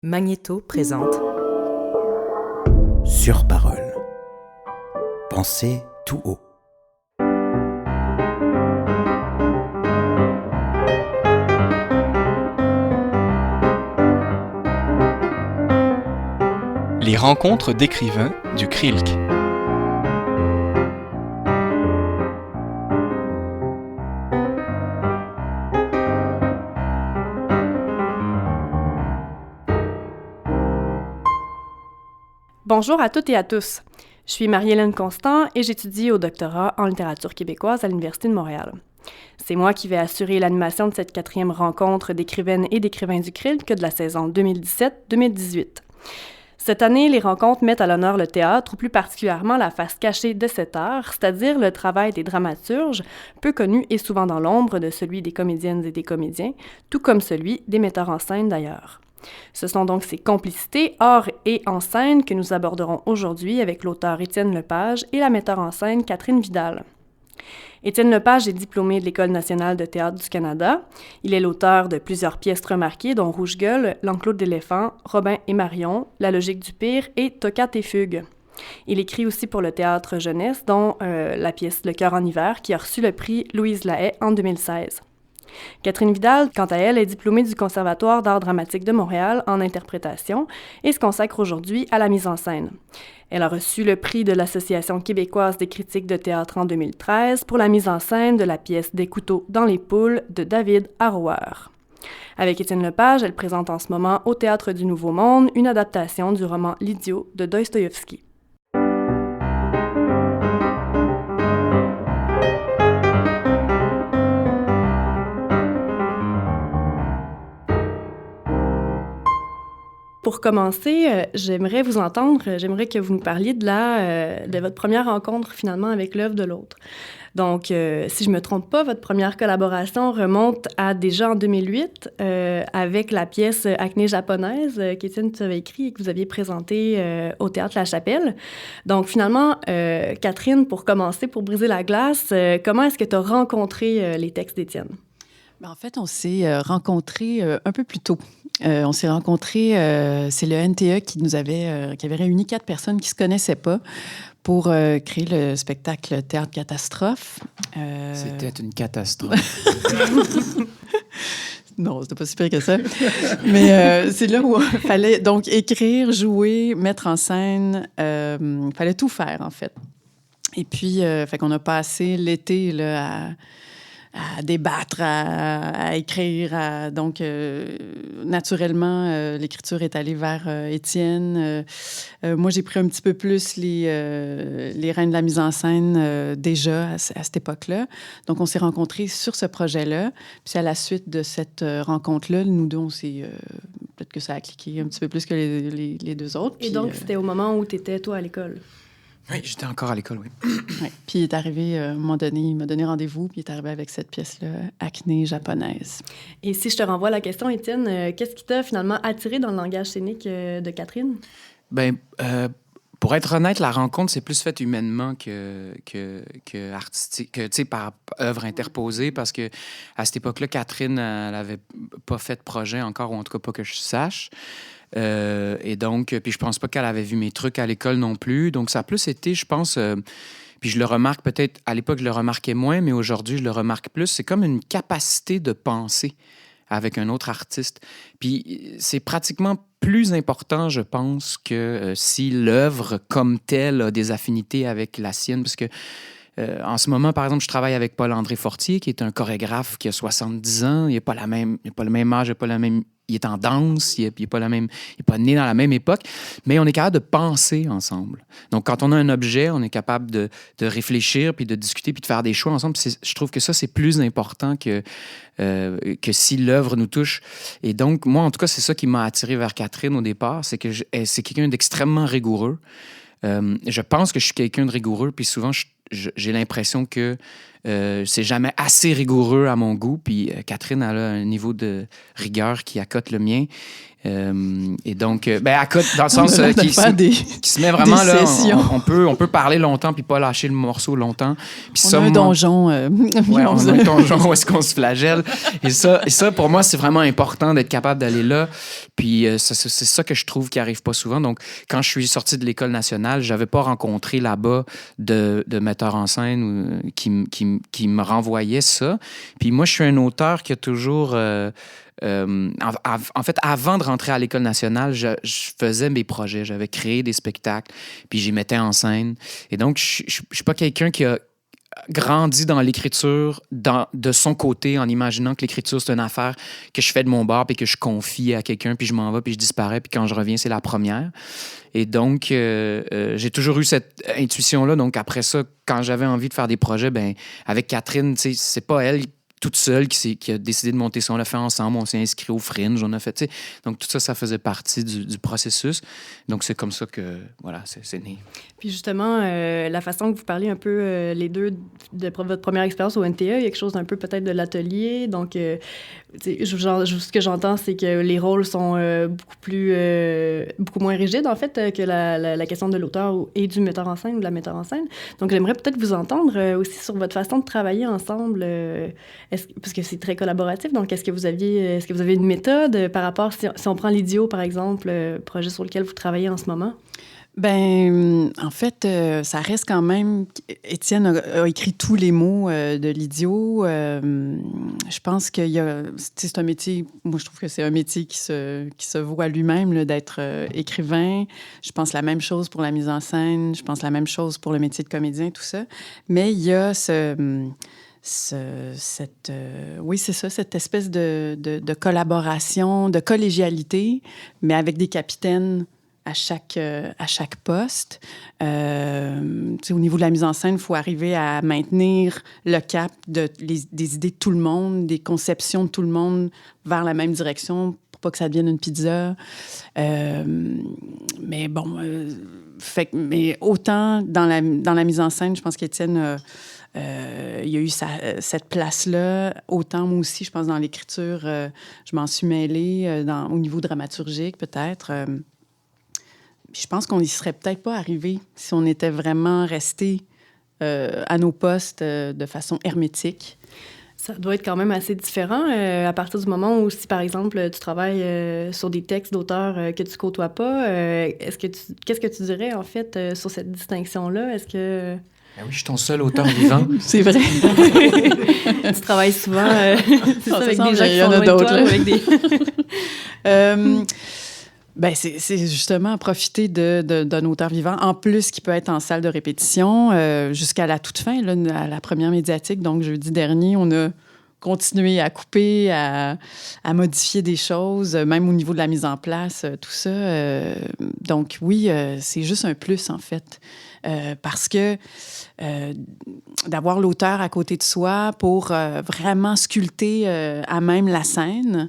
Magnéto présente Sur parole. Pensez tout haut. Les rencontres d'écrivains du CRILC. Bonjour à toutes et à tous. Je suis Marie-Hélène Constant et j'étudie au doctorat en littérature québécoise à l'Université de Montréal. C'est moi qui vais assurer l'animation de cette 4e rencontre d'écrivaines et d'écrivains du CRILC de la saison 2017-2018. Cette année, les rencontres mettent à l'honneur le théâtre, ou plus particulièrement la face cachée de cet art, c'est-à-dire le travail des dramaturges, peu connu et souvent dans l'ombre de celui des comédiennes et des comédiens, tout comme celui des metteurs en scène d'ailleurs. Ce sont donc ces complicités hors et en scène que nous aborderons aujourd'hui avec l'auteur Étienne Lepage et la metteur en scène Catherine Vidal. Étienne Lepage est diplômé de l'École nationale de théâtre du Canada. Il est l'auteur de plusieurs pièces remarquées, dont Rouge-Gueule, L'enclos de l'éléphant, Robin et Marion, La logique du pire et Toccate et fugue. Il écrit aussi pour le théâtre jeunesse, dont la pièce Le cœur en hiver, qui a reçu le prix Louise Lahaye en 2016. Catherine Vidal, quant à elle, est diplômée du Conservatoire d'art dramatique de Montréal en interprétation et se consacre aujourd'hui à la mise en scène. Elle a reçu le prix de l'Association québécoise des critiques de théâtre en 2013 pour la mise en scène de la pièce Des couteaux dans les poules de David Harrouer. Avec Étienne Lepage, elle présente en ce moment au Théâtre du Nouveau Monde une adaptation du roman L'Idiot de Dostoïevski. Pour commencer, j'aimerais que vous nous parliez de votre première rencontre finalement avec l'œuvre de l'autre. Donc, si je ne me trompe pas, votre première collaboration remonte à déjà en 2008 avec la pièce Acné japonaise qu'Étienne tu avais écrit et que vous aviez présentée au Théâtre La Chapelle. Donc, finalement, Catherine, pour commencer, pour briser la glace, comment est-ce que tu as rencontré les textes d'Étienne? En fait, on s'est rencontrés un peu plus tôt. On s'est rencontrés, c'est le NTE qui avait réuni 4 personnes qui ne se connaissaient pas pour créer le spectacle Théâtre Catastrophe. C'était une catastrophe. Non, c'était pas si pire que ça. Mais c'est là où il fallait donc écrire, jouer, mettre en scène. Il fallait tout faire, en fait. Et puis, fait qu'on a passé l'été là, à débattre, à écrire. Donc, naturellement, l'écriture est allée vers Étienne. Moi, j'ai pris un petit peu plus les rênes de la mise en scène déjà à cette époque-là. Donc, on s'est rencontrés sur ce projet-là. Puis, à la suite de cette rencontre-là, nous deux, peut-être que ça a cliqué un petit peu plus que les deux autres. Et donc, c'était au moment où tu étais, toi, à l'école? Oui, j'étais encore à l'école, oui. Ouais. Puis il est arrivé, à un moment donné, il m'a donné rendez-vous, puis il est arrivé avec cette pièce-là, Acné japonaise. Et si je te renvoie la question, Étienne, qu'est-ce qui t'a finalement attiré dans le langage scénique de Catherine? Bien, pour être honnête, la rencontre s'est plus faite humainement que artistique, que, tu sais, par œuvre interposée, parce que à cette époque-là, Catherine, elle n'avait pas fait de projet encore, ou en tout cas pas que je sache. Et donc, puis je pense pas qu'elle avait vu mes trucs à l'école non plus. Donc, ça a plus été, je pense, puis je le remarque peut-être, à l'époque, je le remarquais moins, mais aujourd'hui, je le remarque plus. C'est comme une capacité de penser avec un autre artiste. Puis c'est pratiquement plus important, je pense, que si l'œuvre comme telle a des affinités avec la sienne, parce que en ce moment, par exemple, je travaille avec Paul-André Fortier, qui est un chorégraphe qui a 70 ans. Il n'a pas le même âge, il est en danse, il n'est pas né dans la même époque, mais on est capable de penser ensemble. Donc, quand on a un objet, on est capable de réfléchir, puis de discuter, puis de faire des choix ensemble. Je trouve que ça, c'est plus important que si l'œuvre nous touche. Et donc, moi, en tout cas, c'est ça qui m'a attiré vers Catherine au départ, c'est que c'est quelqu'un d'extrêmement rigoureux. Je pense que je suis quelqu'un de rigoureux, puis souvent, j'ai l'impression que c'est jamais assez rigoureux à mon goût. Puis Catherine, elle a un niveau de rigueur qui accote le mien. Et donc, accote dans le sens qui se met vraiment là. On peut parler longtemps puis pas lâcher le morceau longtemps. Puis on a un donjon. Ouais, on a un donjon où est-ce qu'on se flagelle. Et ça, pour moi, c'est vraiment important d'être capable d'aller là. Puis c'est ça que je trouve qui arrive pas souvent. Donc, quand je suis sorti de l'École nationale, j'avais pas rencontré là-bas de metteur en scène qui me renvoyait ça. Puis moi, je suis un auteur qui a toujours... en fait, avant de rentrer à l'École nationale, je faisais mes projets. J'avais créé des spectacles, puis j'y mettais en scène. Et donc, je suis pas quelqu'un qui a grandi dans l'écriture de son côté en imaginant que l'écriture, c'est une affaire que je fais de mon bord puis que je confie à quelqu'un, puis je m'en vais, puis je disparais, puis quand je reviens, c'est la première. Et donc, j'ai toujours eu cette intuition-là. Donc, après ça, quand j'avais envie de faire des projets, avec Catherine, tu sais, c'est pas elle toute seule qui a décidé de monter ça. On l'a fait ensemble, on s'est inscrit au Fringe, on a fait, tu sais. Donc, tout ça, ça faisait partie du processus. Donc, c'est comme ça que, voilà, c'est né. Puis justement, la façon que vous parlez un peu, les deux, de votre première expérience au NTA, il y a quelque chose d'un peu peut-être de l'atelier. Donc, ce que j'entends, c'est que les rôles sont beaucoup moins rigides, en fait, que la question de l'auteur et du metteur en scène ou de la metteur en scène. Donc, j'aimerais peut-être vous entendre aussi sur votre façon de travailler ensemble, parce que c'est très collaboratif. Donc, est-ce que vous avez une méthode par rapport, si on prend l'Idiot, par exemple, projet sur lequel vous travaillez en ce moment? En fait, ça reste quand même... Étienne a écrit tous les mots de l'Idiot. Je pense qu'il y a... C'est un métier... Moi, je trouve que c'est un métier qui se voit lui-même, là, d'être écrivain. Je pense la même chose pour la mise en scène. Je pense la même chose pour le métier de comédien, tout ça. Mais il y a cette espèce de collaboration, de collégialité, mais avec des capitaines à chaque poste. Au niveau de la mise en scène, il faut arriver à maintenir le cap des idées de tout le monde, des conceptions de tout le monde vers la même direction pour pas que ça devienne une pizza. Mais bon, mais autant dans la mise en scène, je pense qu'Étienne... il y a eu cette place-là. Autant, moi aussi, je pense, dans l'écriture, je m'en suis mêlée au niveau dramaturgique, peut-être. Je pense qu'on n'y serait peut-être pas arrivé si on était vraiment resté à nos postes de façon hermétique. Ça doit être quand même assez différent à partir du moment où, si par exemple, tu travailles sur des textes d'auteurs que tu côtoies pas, qu'est-ce que tu dirais, en fait, sur cette distinction-là? Est-ce que... Ben oui, je suis ton seul auteur vivant. C'est vrai. Tu travailles souvent c'est ça, avec des gens qui sont loin de toi, avec des... c'est justement profiter d'un auteur vivant, en plus qui peut être en salle de répétition jusqu'à la toute fin, là, à la première médiatique. Donc, jeudi dernier, on a continué à couper, à modifier des choses, même au niveau de la mise en place, tout ça. Donc, oui, c'est juste un plus, en fait. Parce que d'avoir l'auteur à côté de soi pour vraiment sculpter à même la scène,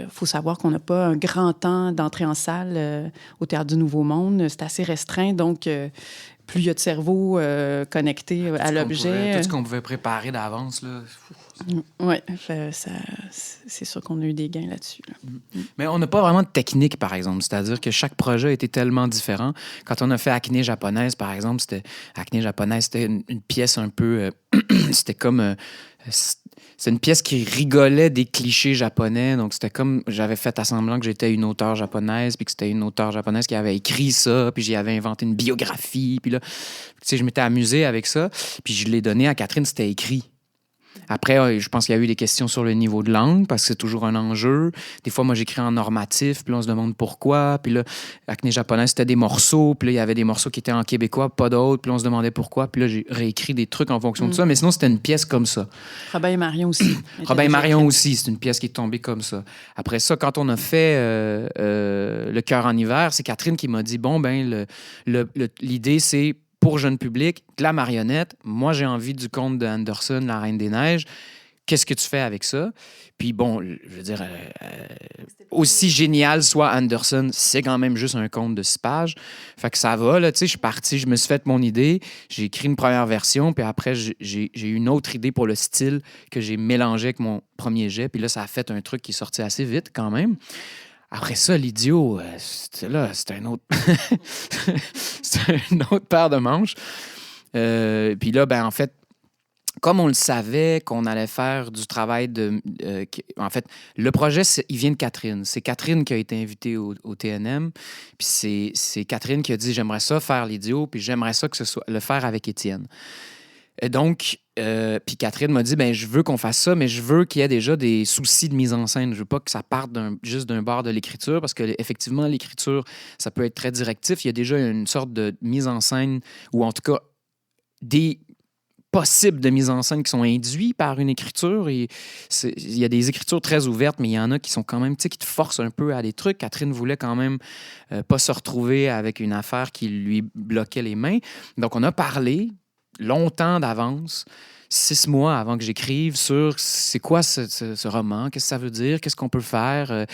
faut savoir qu'on n'a pas un grand temps d'entrée en salle au Théâtre du Nouveau Monde. C'est assez restreint, donc plus il y a de cerveau connecté à l'objet... Tout ce qu'on pouvait préparer d'avance, là... Oui, c'est sûr qu'on a eu des gains là-dessus. Là. Mais on n'a pas vraiment de technique, par exemple. C'est-à-dire que chaque projet était tellement différent. Quand on a fait Acné japonaise, par exemple, c'était une pièce un peu... c'était comme... c'est une pièce qui rigolait des clichés japonais. Donc, c'était comme... J'avais fait à semblant que j'étais une auteure japonaise, puis que c'était une auteure japonaise qui avait écrit ça, puis j'y avais inventé une biographie. Puis là, tu sais, je m'étais amusé avec ça. Puis je l'ai donné à Catherine, c'était écrit. Après, je pense qu'il y a eu des questions sur le niveau de langue, parce que c'est toujours un enjeu. Des fois, moi, j'écris en normatif, puis là, on se demande pourquoi. Puis là, Acné japonaise, c'était des morceaux, puis là, il y avait des morceaux qui étaient en québécois, pas d'autres, puis là, on se demandait pourquoi. Puis là, j'ai réécrit des trucs en fonction de ça, mais sinon, c'était une pièce comme ça. Robin et Marion aussi. Robin et Marion aussi, c'est une pièce qui est tombée comme ça. Après ça, quand on a fait Le cœur en hiver, c'est Catherine qui m'a dit, l'idée, c'est pour jeune public, de la marionnette. Moi, j'ai envie du conte de Andersen, La Reine des Neiges. qu'est-ce que tu fais avec ça? Puis bon, je veux dire, aussi génial soit Anderson, c'est quand même juste un conte de 6 pages. Fait que ça va, là, tu sais, je suis parti, je me suis fait mon idée, j'ai écrit une première version, puis après, j'ai eu une autre idée pour le style que j'ai mélangé avec mon premier jet, puis là, ça a fait un truc qui est sorti assez vite quand même. Après ça, l'idiot, c'était un autre... c'était une autre paire de manches. Puis là, ben en fait, comme on le savait qu'on allait faire du travail de... en fait, le projet, il vient de Catherine. C'est Catherine qui a été invitée au TNM. Puis c'est Catherine qui a dit « J'aimerais ça faire l'idiot, puis j'aimerais ça que ce soit le faire avec Étienne. » Et donc, puis Catherine m'a dit « Ben, je veux qu'on fasse ça, mais je veux qu'il y ait déjà des soucis de mise en scène. Je veux pas que ça parte juste d'un bord de l'écriture, parce que effectivement, l'écriture, ça peut être très directif. Il y a déjà une sorte de mise en scène, ou en tout cas, des possibles de mise en scène qui sont induits par une écriture. Il y a des écritures très ouvertes, mais il y en a qui sont quand même, tu sais, qui te forcent un peu à des trucs. Catherine voulait quand même pas se retrouver avec une affaire qui lui bloquait les mains. Donc, on a parlé longtemps d'avance, 6 mois avant que j'écrive, sur c'est quoi ce roman, qu'est-ce que ça veut dire, qu'est-ce qu'on peut faire,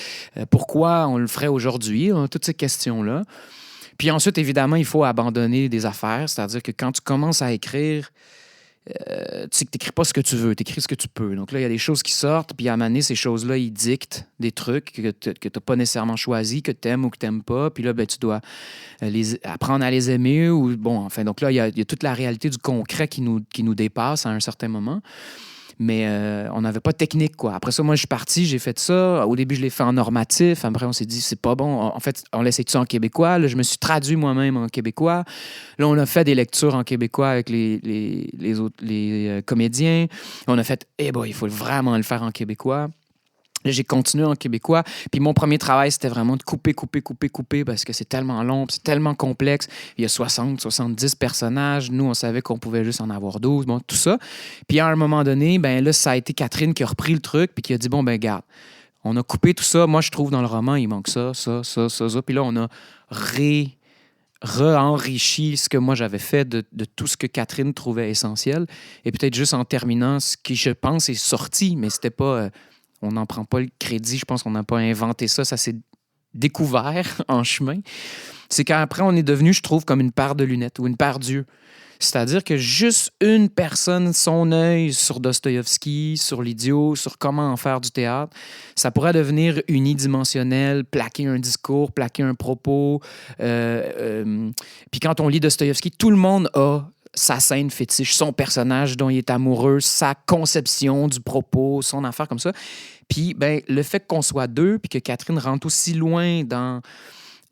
pourquoi on le ferait aujourd'hui, hein, toutes ces questions-là. Puis ensuite, évidemment, il faut abandonner des affaires, c'est-à-dire que quand tu commences à écrire, tu sais que tu n'écris pas ce que tu veux, tu écris ce que tu peux. Donc là, il y a des choses qui sortent, puis à un moment donné, ces choses-là, ils dictent des trucs que tu n'as pas nécessairement choisis, que tu aimes ou que tu n'aimes pas. Puis là, ben, tu dois apprendre à les aimer. Ou, bon, enfin, donc là, il y a toute la réalité du concret qui nous dépasse à un certain moment. Mais on n'avait pas de technique, quoi. Après ça, moi, je suis parti, j'ai fait ça. Au début, je l'ai fait en normatif. Après, on s'est dit, c'est pas bon. En fait, on l'essaie tout ça en québécois. Là, je me suis traduit moi-même en québécois. Là, on a fait des lectures en québécois avec les comédiens. On a fait, il faut vraiment le faire en québécois. Là, j'ai continué en québécois. Puis mon premier travail, c'était vraiment de couper, parce que c'est tellement long, c'est tellement complexe. Il y a 60, 70 personnages. Nous, on savait qu'on pouvait juste en avoir 12, bon, tout ça. Puis à un moment donné, ben là, ça a été Catherine qui a repris le truc puis qui a dit, bon, ben garde, on a coupé tout ça. Moi, je trouve dans le roman, il manque ça. Puis là, on a re-enrichi ce que moi j'avais fait de tout ce que Catherine trouvait essentiel. Et peut-être juste en terminant, ce qui, je pense, est sorti, mais c'était pas... on n'en prend pas le crédit, je pense qu'on n'a pas inventé ça, ça s'est découvert en chemin. C'est qu'après, on est devenu, je trouve, comme une paire de lunettes ou une paire d'yeux. C'est-à-dire que juste une personne, son œil sur Dostoïevski, sur l'idiot, sur comment en faire du théâtre, ça pourrait devenir unidimensionnel, plaquer un discours, plaquer un propos. Puis quand on lit Dostoïevski, tout le monde a sa scène fétiche, son personnage dont il est amoureux, sa conception du propos, son affaire comme ça. Puis ben, le fait qu'on soit deux, puis que Catherine rentre aussi loin dans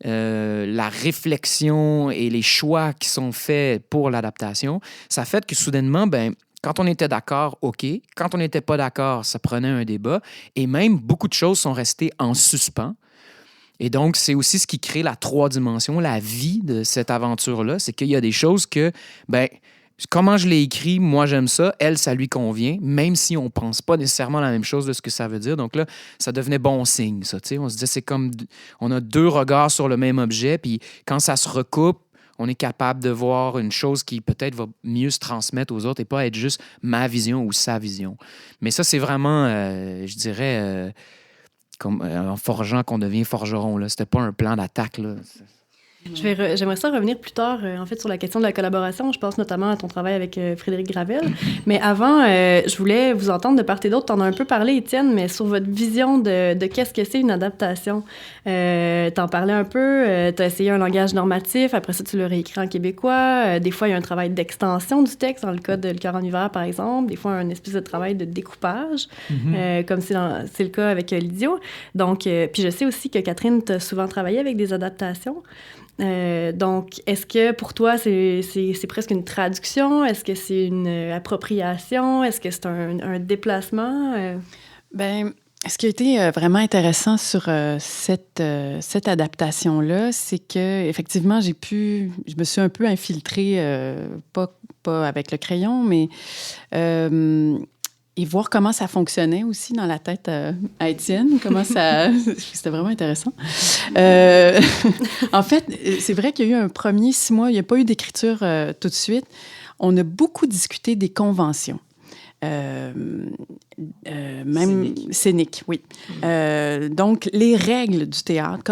la réflexion et les choix qui sont faits pour l'adaptation, ça fait que soudainement, ben, quand on était d'accord, OK. Quand on n'était pas d'accord, ça prenait un débat. Et même, beaucoup de choses sont restées en suspens. Et donc, c'est aussi ce qui crée la 3 dimensions, la vie de cette aventure-là. C'est qu'il y a des choses que, ben, comment je l'ai écrit, moi, j'aime ça. Elle, ça lui convient, même si on ne pense pas nécessairement la même chose de ce que ça veut dire. Donc là, ça devenait bon signe, ça. Tu sais, on se disait, c'est comme, on a 2 regards sur le même objet, puis quand ça se recoupe, on est capable de voir une chose qui peut-être va mieux se transmettre aux autres et pas être juste ma vision ou sa vision. Mais ça, c'est vraiment, je dirais... comme en forgeant qu'on devient forgeron. Là. C'était pas un plan d'attaque. Là. J'aimerais ça revenir plus tard, en fait, sur la question de la collaboration. Je pense notamment à ton travail avec Frédéric Gravel. Mais avant, je voulais vous entendre de part et d'autre. T'en as un peu parlé, Étienne, mais sur votre vision de qu'est-ce que c'est une adaptation. T'en parlais un peu. T'as essayé un langage normatif. Après ça, tu l'as réécrit en québécois. Des fois, il y a un travail d'extension du texte, dans le cas de Le cœur en hiver, par exemple. Des fois, un espèce de travail de découpage, comme c'est le cas avec l'idiot. Donc, puis je sais aussi que Catherine, t'as souvent travaillé avec des adaptations. Donc, est-ce que pour toi, c'est presque une traduction? Est-ce que c'est une appropriation? Est-ce que c'est un déplacement? Bien, ce qui a été vraiment intéressant sur cette adaptation-là, c'est que effectivement, je me suis un peu infiltrée, pas avec le crayon, mais... et voir comment ça fonctionnait aussi dans la tête à Étienne, comment ça... C'était vraiment intéressant. En fait, c'est vrai qu'il y a eu un premier 6 mois, il n'y a pas eu d'écriture tout de suite. On a beaucoup discuté des conventions. même scénique, oui. Donc, les règles du théâtre,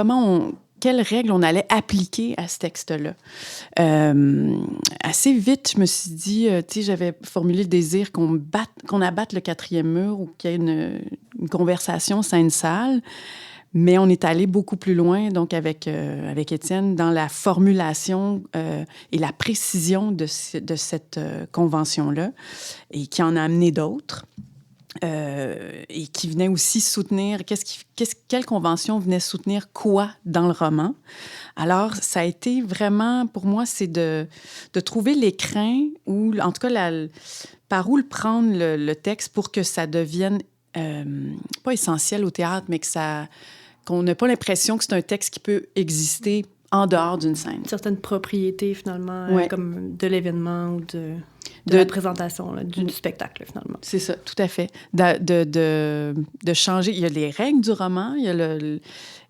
quelles règles on allait appliquer à ce texte-là. Assez vite, je me suis dit, j'avais formulé le désir qu'on abatte le quatrième mur ou qu'il y ait une conversation scène-salle, mais on est allé beaucoup plus loin, donc avec Étienne, dans la formulation et la précision de cette convention-là, et qui en a amené d'autres. Et qui venait aussi soutenir... quelle convention venait soutenir quoi dans le roman? Alors, ça a été vraiment, pour moi, c'est de trouver l'écrin, ou en tout cas, par où le prendre le texte pour que ça devienne pas essentiel au théâtre, mais qu'on n'ait pas l'impression que c'est un texte qui peut exister en dehors d'une scène. Une certaine propriété, finalement, Ouais. Comme de l'événement ou de la présentation, là, du spectacle, finalement. C'est ça, tout à fait. De changer. Il y a les règles du roman, il y a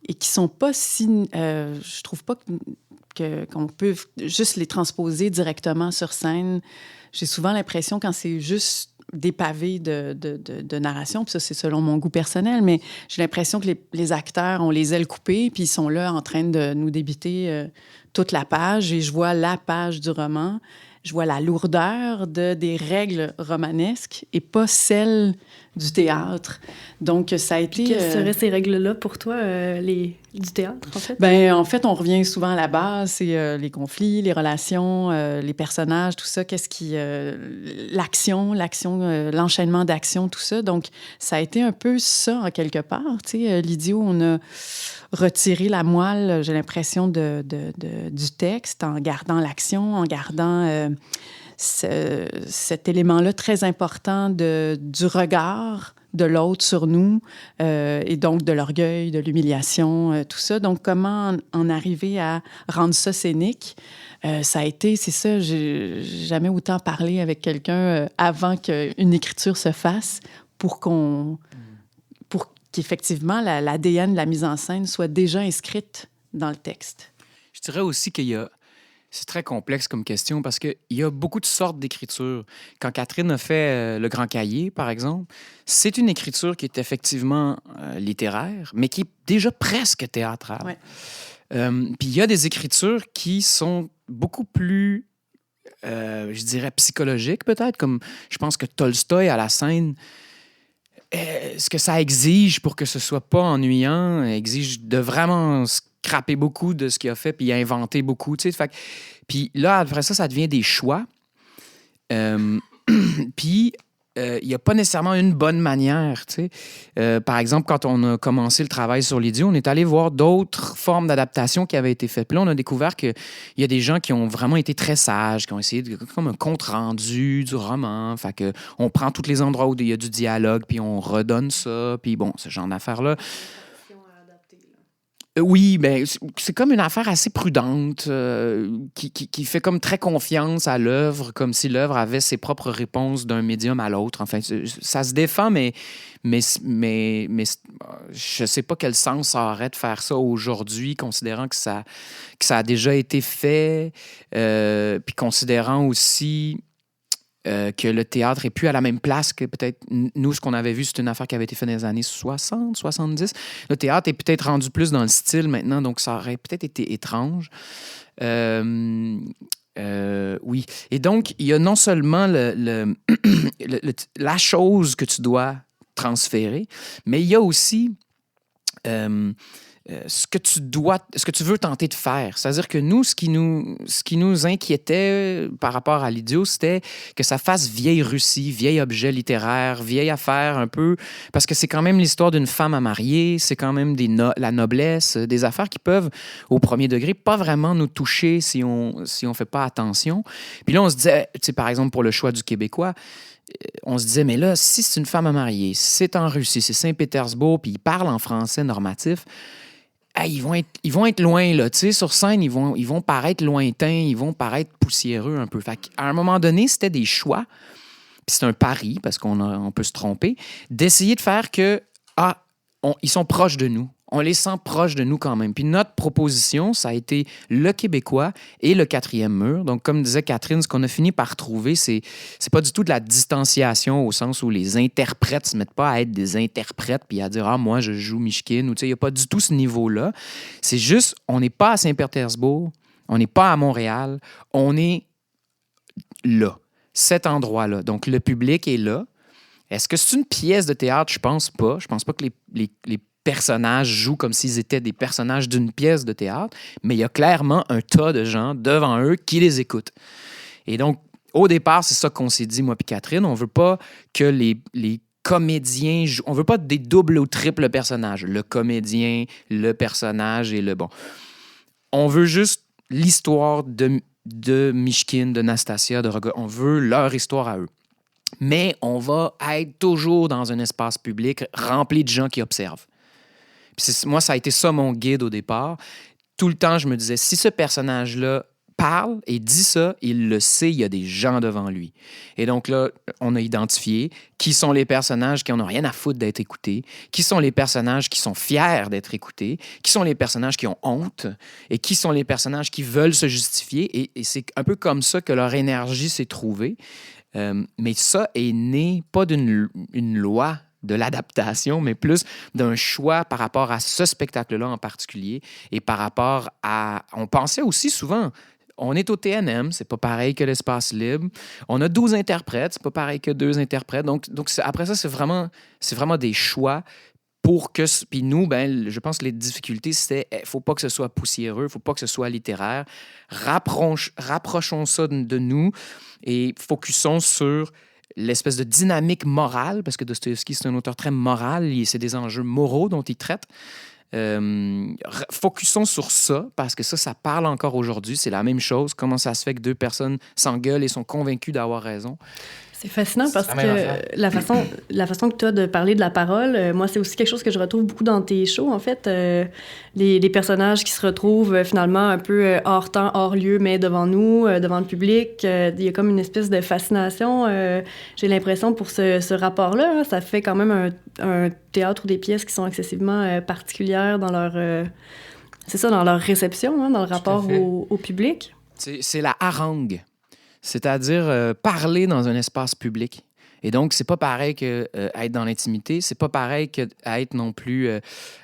et qui sont pas si... je trouve pas qu'on peut juste les transposer directement sur scène. J'ai souvent l'impression, quand c'est juste des pavés de narration, puis ça, c'est selon mon goût personnel, mais j'ai l'impression que les acteurs ont les ailes coupées, puis ils sont là en train de nous débiter toute la page, et je vois la page du roman, je vois la lourdeur des règles romanesques et pas celle du théâtre. Donc, ça a été... Quelles seraient ces règles-là pour toi, du théâtre, en fait? Bien, en fait, on revient souvent à la base, c'est les conflits, les relations, les personnages, tout ça, l'action, l'enchaînement d'actions, tout ça. Donc, ça a été un peu ça, en quelque part. Tu sais, l'idiot, on a retiré la moelle, j'ai l'impression, du texte en gardant l'action, en gardant cet élément-là très important du regard de l'autre sur nous, et donc de l'orgueil, de l'humiliation, tout ça. Donc, comment en arriver à rendre ça scénique? Ça a été, c'est ça, j'ai jamais autant parlé avec quelqu'un avant qu'une écriture se fasse pour qu'effectivement l'ADN de la mise en scène soit déjà inscrite dans le texte. Je dirais aussi c'est très complexe comme question parce qu'il y a beaucoup de sortes d'écriture. Quand Catherine a fait Le Grand Cahier, par exemple, c'est une écriture qui est effectivement littéraire, mais qui est déjà presque théâtrale. Ouais. Puis il y a des écritures qui sont beaucoup plus, je dirais, psychologiques peut-être, comme je pense que Tolstoï à la scène, ce que ça exige pour que ce soit pas ennuyant, exige de vraiment scraper beaucoup de ce qu'il a fait puis inventer beaucoup, tu sais. Puis là, après ça, ça devient des choix. Puis il n'y a pas nécessairement une bonne manière, tu sais. Par exemple, quand on a commencé le travail sur l'idiot, on est allé voir d'autres formes d'adaptation qui avaient été faites. Puis là, on a découvert qu'il y a des gens qui ont vraiment été très sages, qui ont essayé comme un compte-rendu du roman. Fait que on prend tous les endroits où il y a du dialogue, puis on redonne ça, puis bon, ce genre d'affaires-là. Oui, ben c'est comme une affaire assez prudente qui fait comme très confiance à l'œuvre, comme si l'œuvre avait ses propres réponses d'un médium à l'autre. Enfin, ça se défend, mais je sais pas quel sens ça aurait de faire ça aujourd'hui, considérant que ça a déjà été fait, puis considérant aussi que le théâtre est plus à la même place que peut-être nous, ce qu'on avait vu, c'est une affaire qui avait été faite dans les années 60, 70. Le théâtre est peut-être rendu plus dans le style maintenant, donc ça aurait peut-être été étrange. Oui. Et donc, il y a non seulement la chose que tu dois transférer, mais il y a aussi ce que tu veux tenter de faire. C'est-à-dire que nous, ce qui nous inquiétait par rapport à l'idiot, c'était que ça fasse vieille Russie, vieil objet littéraire, vieille affaire un peu, parce que c'est quand même l'histoire d'une femme à marier, c'est quand même la noblesse, des affaires qui peuvent, au premier degré, pas vraiment nous toucher si on fait pas attention. Puis là, on se disait, tu sais, par exemple, pour le choix du Québécois, on se disait, mais là, si c'est une femme à marier, c'est en Russie, c'est Saint-Pétersbourg, puis ils parlent en français normatif, ils vont être loin, là, tu sais, sur scène, ils vont paraître lointains, ils vont paraître poussiéreux un peu. Fait qu'à un moment donné, c'était des choix, puis c'est un pari, parce qu'on peut se tromper, d'essayer de faire que, ils sont proches de nous. on les sent proches de nous quand même. Puis notre proposition, ça a été le Québécois et le 4e mur. Donc, comme disait Catherine, ce qu'on a fini par trouver, c'est pas du tout de la distanciation au sens où les interprètes se mettent pas à être des interprètes puis à dire « Ah, moi, je joue Mishkin » ou tu sais, il n'y a pas du tout ce niveau-là. C'est juste, on n'est pas à Saint-Pétersbourg, on n'est pas à Montréal, on est là, cet endroit-là. Donc, le public est là. Est-ce que c'est une pièce de théâtre? Je pense pas. Je pense pas que les personnages jouent comme s'ils étaient des personnages d'une pièce de théâtre, mais il y a clairement un tas de gens devant eux qui les écoutent. Et donc, au départ, c'est ça qu'on s'est dit, moi et Catherine. On veut pas que les comédiens jouent. On veut pas des doubles ou triples personnages. Le comédien, le personnage et le bon. On veut juste l'histoire de Mishkin, de Nastasia, de Roga. On veut leur histoire à eux. Mais on va être toujours dans un espace public rempli de gens qui observent. Puis moi, ça a été ça mon guide au départ. Tout le temps, je me disais, si ce personnage-là parle et dit ça, il le sait, il y a des gens devant lui. Et donc là, on a identifié qui sont les personnages qui n'en ont rien à foutre d'être écoutés, qui sont les personnages qui sont fiers d'être écoutés, qui sont les personnages qui ont honte et qui sont les personnages qui veulent se justifier. Et c'est un peu comme ça que leur énergie s'est trouvée. Mais ça est né pas d'une loi de l'adaptation, mais plus d'un choix par rapport à ce spectacle-là en particulier et par rapport à... On pensait aussi souvent... On est au TNM, c'est pas pareil que l'Espace Libre. On a 12 interprètes, c'est pas pareil que 2 interprètes. Donc après ça, c'est vraiment des choix pour que... Puis nous, ben, je pense que les difficultés, c'était il faut pas que ce soit poussiéreux, il faut pas que ce soit littéraire. Rapprochons ça de nous et focusons sur l'espèce de dynamique morale, parce que Dostoïevski, c'est un auteur très moral, c'est des enjeux moraux dont il traite. Focusons sur ça, parce que ça parle encore aujourd'hui. C'est la même chose. Comment ça se fait que 2 personnes s'engueulent et sont convaincues d'avoir raison? C'est fascinant parce que la façon que tu as de parler de la parole, moi, c'est aussi quelque chose que je retrouve beaucoup dans tes shows, en fait. Les personnages qui se retrouvent finalement un peu hors temps, hors lieu, mais devant nous, devant le public. Il y a comme une espèce de fascination, j'ai l'impression, pour ce rapport-là. Hein. Ça fait quand même un théâtre ou des pièces qui sont excessivement particulières dans leur... c'est ça, dans leur réception, hein, dans le rapport au public. C'est la harangue. C'est-à-dire parler dans un espace public. Et donc, c'est pas pareil que être dans l'intimité, c'est pas pareil que être non plus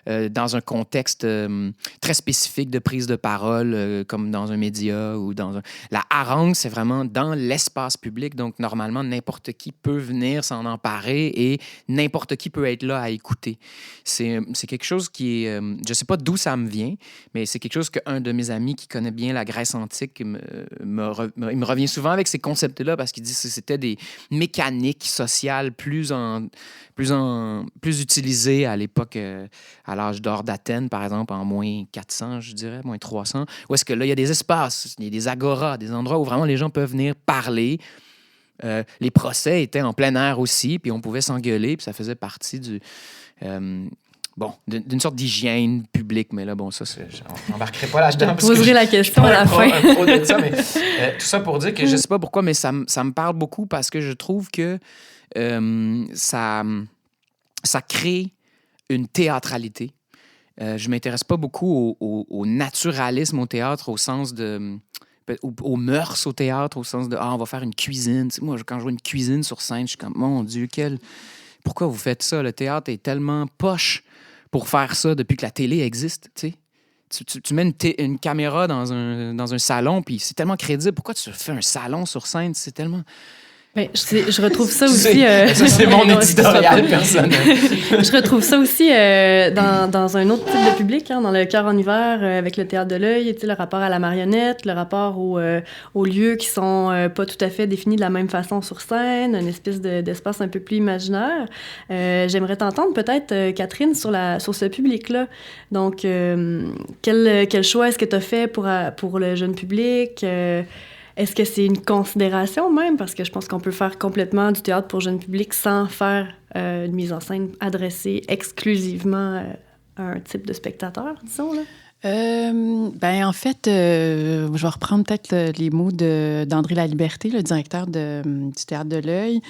dans un contexte très spécifique de prise de parole, comme dans un média ou dans un... La harangue, c'est vraiment dans l'espace public. Donc, normalement, n'importe qui peut venir s'en emparer et n'importe qui peut être là à écouter. C'est quelque chose qui est... je sais pas d'où ça me vient, mais c'est quelque chose qu'un de mes amis qui connaît bien la Grèce antique il me revient souvent avec ces concepts-là parce qu'il dit que c'était des mécaniques sociales plus utilisées à l'époque, à l'âge d'or d'Athènes, par exemple, en moins 400, je dirais, moins 300, où est-ce que là, il y a des espaces, il y a des agoras, des endroits où vraiment les gens peuvent venir parler. Les procès étaient en plein air aussi, puis on pouvait s'engueuler, puis ça faisait partie d'une sorte d'hygiène publique. Mais là, bon, ça, on n'embarquerai pas là-dedans. Je poserai la question à la fin. De ça, mais, tout ça pour dire que je ne sais pas pourquoi, mais ça me parle beaucoup parce que je trouve que ça crée une théâtralité. Je ne m'intéresse pas beaucoup au naturalisme au théâtre, au sens de... aux mœurs au théâtre, au sens de « on va faire une cuisine ». Tu sais, moi, quand je vois une cuisine sur scène, je suis comme « Mon Dieu, pourquoi vous faites ça? Le théâtre est tellement poche pour faire ça depuis que la télé existe, tu sais. Tu mets une caméra dans un salon, puis c'est tellement crédible. Pourquoi tu fais un salon sur scène? C'est tellement... Ben, je retrouve ça aussi... Ça, c'est mon éditorial personnel. Je retrouve ça aussi dans un autre type de public, hein, dans le Cœur en hiver, avec le théâtre de l'œil, le rapport à la marionnette, le rapport aux lieux qui sont pas tout à fait définis de la même façon sur scène, une espèce d'espace un peu plus imaginaire. J'aimerais t'entendre peut-être, Catherine, sur ce public-là. Donc, quel choix est-ce que tu as fait pour le jeune public? Est-ce que c'est une considération même? Parce que je pense qu'on peut faire complètement du théâtre pour jeune public sans faire une mise en scène adressée exclusivement à un type de spectateur, disons, là. En fait, je vais reprendre peut-être les mots d'André Laliberté, le directeur du Théâtre de l'Œil.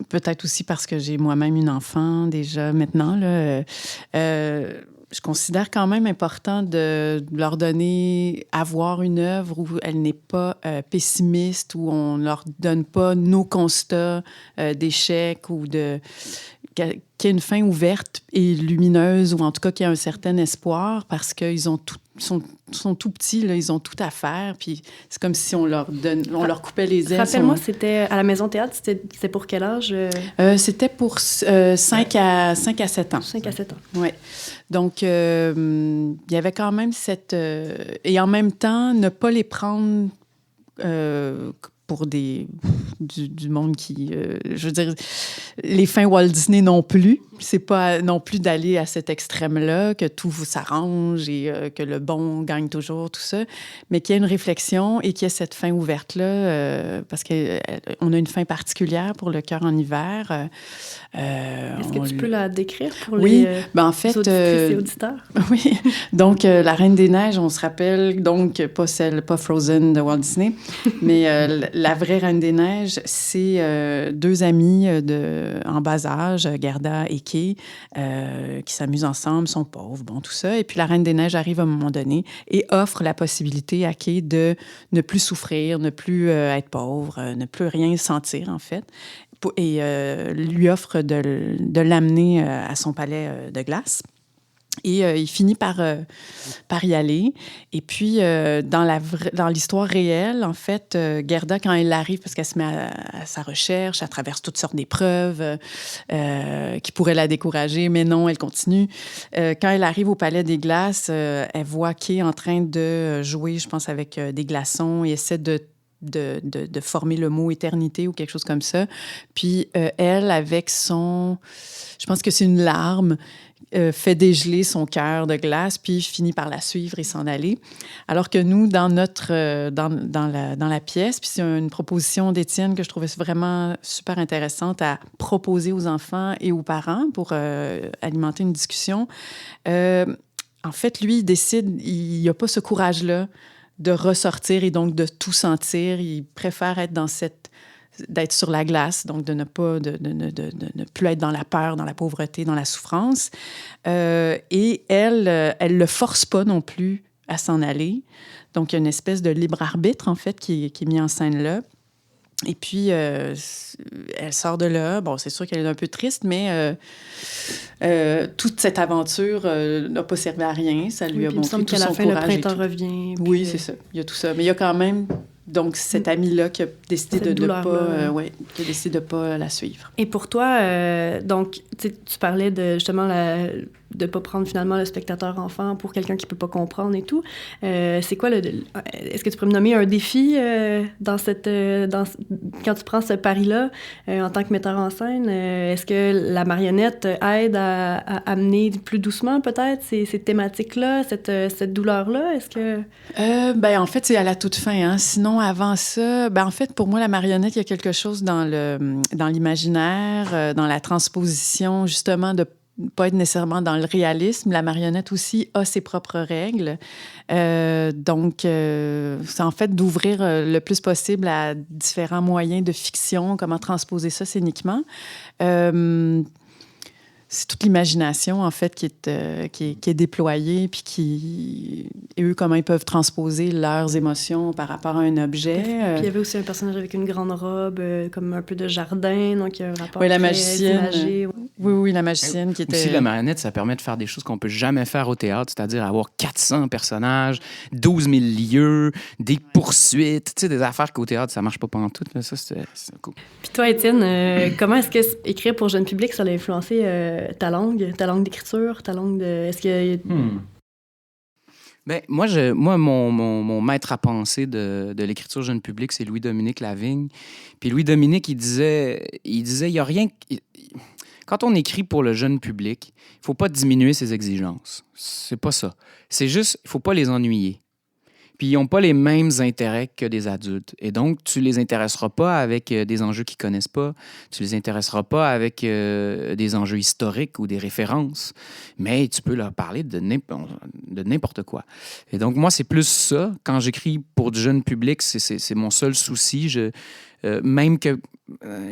peut-être aussi parce que j'ai moi-même une enfant déjà maintenant, là, je considère quand même important de leur donner, avoir une œuvre où elle n'est pas pessimiste, où on ne leur donne pas nos constats d'échecs ou qu'il y ait une fin ouverte et lumineuse, ou en tout cas qu'il y ait un certain espoir, parce qu'ils sont tout petits, là, ils ont tout à faire, puis c'est comme si on leur coupait les ailes. Rappelle-moi, c'était à la Maison Théâtre, c'était pour quel âge? C'était pour 5 à 7 ans. 5 à 7 ans. Oui. Donc, il y avait quand même cette... et en même temps, ne pas les prendre pour du monde qui... je veux dire, les fins Walt Disney non plus. C'est pas non plus d'aller à cet extrême-là, que tout s'arrange et que le bon gagne toujours, tout ça, mais qu'il y ait une réflexion et qu'il y ait cette fin ouverte-là, parce qu'on a une fin particulière pour le cœur en hiver. Est-ce que tu peux la décrire pour oui, les en fait, auditrices et auditeurs? Oui, donc La Reine des Neiges, on se rappelle, donc pas Frozen de Walt Disney, mais la vraie Reine des Neiges, c'est deux amis en bas âge, Gerda et Kay, qui s'amusent ensemble, sont pauvres, bon, tout ça. Et puis la Reine des Neiges arrive à un moment donné et offre la possibilité à Kay de ne plus souffrir, ne plus être pauvre, ne plus rien sentir, en fait. Et lui offre de l'amener à son palais de glace. Et il finit par y aller. Et puis, dans l'histoire réelle, en fait, Gerda, quand elle arrive, parce qu'elle se met à sa recherche, elle traverse toutes sortes d'épreuves qui pourraient la décourager, mais non, elle continue. Quand elle arrive au Palais des Glaces, elle voit Kay en train de jouer, je pense, avec des glaçons et essaie de former le mot éternité ou quelque chose comme ça. Puis elle, avec je pense que c'est une larme, fait dégeler son cœur de glace, puis finit par la suivre et s'en aller. Alors que nous, dans la pièce, puis c'est une proposition d'Étienne que je trouvais vraiment super intéressante à proposer aux enfants et aux parents pour alimenter une discussion. En fait, lui, il décide, il n'a pas ce courage-là de ressortir et donc de tout sentir. Il préfère être d'être sur la glace, donc de ne plus être dans la peur, dans la pauvreté, dans la souffrance. Et elle le force pas non plus à s'en aller. Donc, il y a une espèce de libre arbitre, en fait, qui est mis en scène là. Et puis, elle sort de là. Bon, c'est sûr qu'elle est un peu triste, mais toute cette aventure n'a pas servi à rien. Ça lui a montré tout son courage. Il me semble qu'à la fin, le printemps revient. Puis... Oui, c'est ça. Il y a tout ça. Mais il y a quand même... Donc, cet ami-là qui a décidé de ne pas la suivre. Et pour toi, donc, tu parlais de justement de ne pas prendre finalement le spectateur enfant pour quelqu'un qui ne peut pas comprendre et tout. C'est quoi est-ce que tu pourrais me nommer un défi quand tu prends ce pari-là en tant que metteur en scène? Est-ce que la marionnette aide à amener plus doucement peut-être ces thématiques-là, cette douleur-là? Est-ce que... en fait, c'est à la toute fin. Hein. Sinon, avant ça, en fait, pour moi, la marionnette, il y a quelque chose dans l'imaginaire, dans la transposition, justement, de pas être nécessairement dans le réalisme. La marionnette aussi a ses propres règles. Donc, c'est en fait d'ouvrir le plus possible à différents moyens de fiction, comment transposer ça scéniquement. C'est toute l'imagination, en fait, qui est déployée, puis et eux, comment ils peuvent transposer leurs émotions par rapport à un objet. Puis il y avait aussi un personnage avec une grande robe, comme un peu de jardin, donc il y a un rapport la très magicienne. Imagé. Oui, la magicienne qui était... Aussi, la marionnette, ça permet de faire des choses qu'on peut jamais faire au théâtre, c'est-à-dire avoir 400 personnages, 12 000 lieux, des poursuites, tu sais, des affaires qu'au théâtre, ça marche pas pantoute. Là. Ça, c'est cool. Puis toi, Étienne, comment est-ce que écrire pour jeune public, ça a influencé ta langue d'écriture, ta langue de... Est-ce que... Ben, moi, mon maître à penser de l'écriture jeune public, c'est Louis-Dominique Lavigne. Puis Louis-Dominique, il disait, il y a rien... Quand on écrit pour le jeune public, il faut pas diminuer ses exigences. C'est pas ça. C'est juste, il faut pas les ennuyer. puis ils n'ont pas les mêmes intérêts que des adultes. Et donc, tu les intéresseras pas avec des enjeux qu'ils connaissent pas, tu les intéresseras pas avec des enjeux historiques ou des références, mais tu peux leur parler de n'importe quoi. Et donc, moi, c'est plus ça. Quand j'écris pour du jeune public, c'est mon seul souci. Même que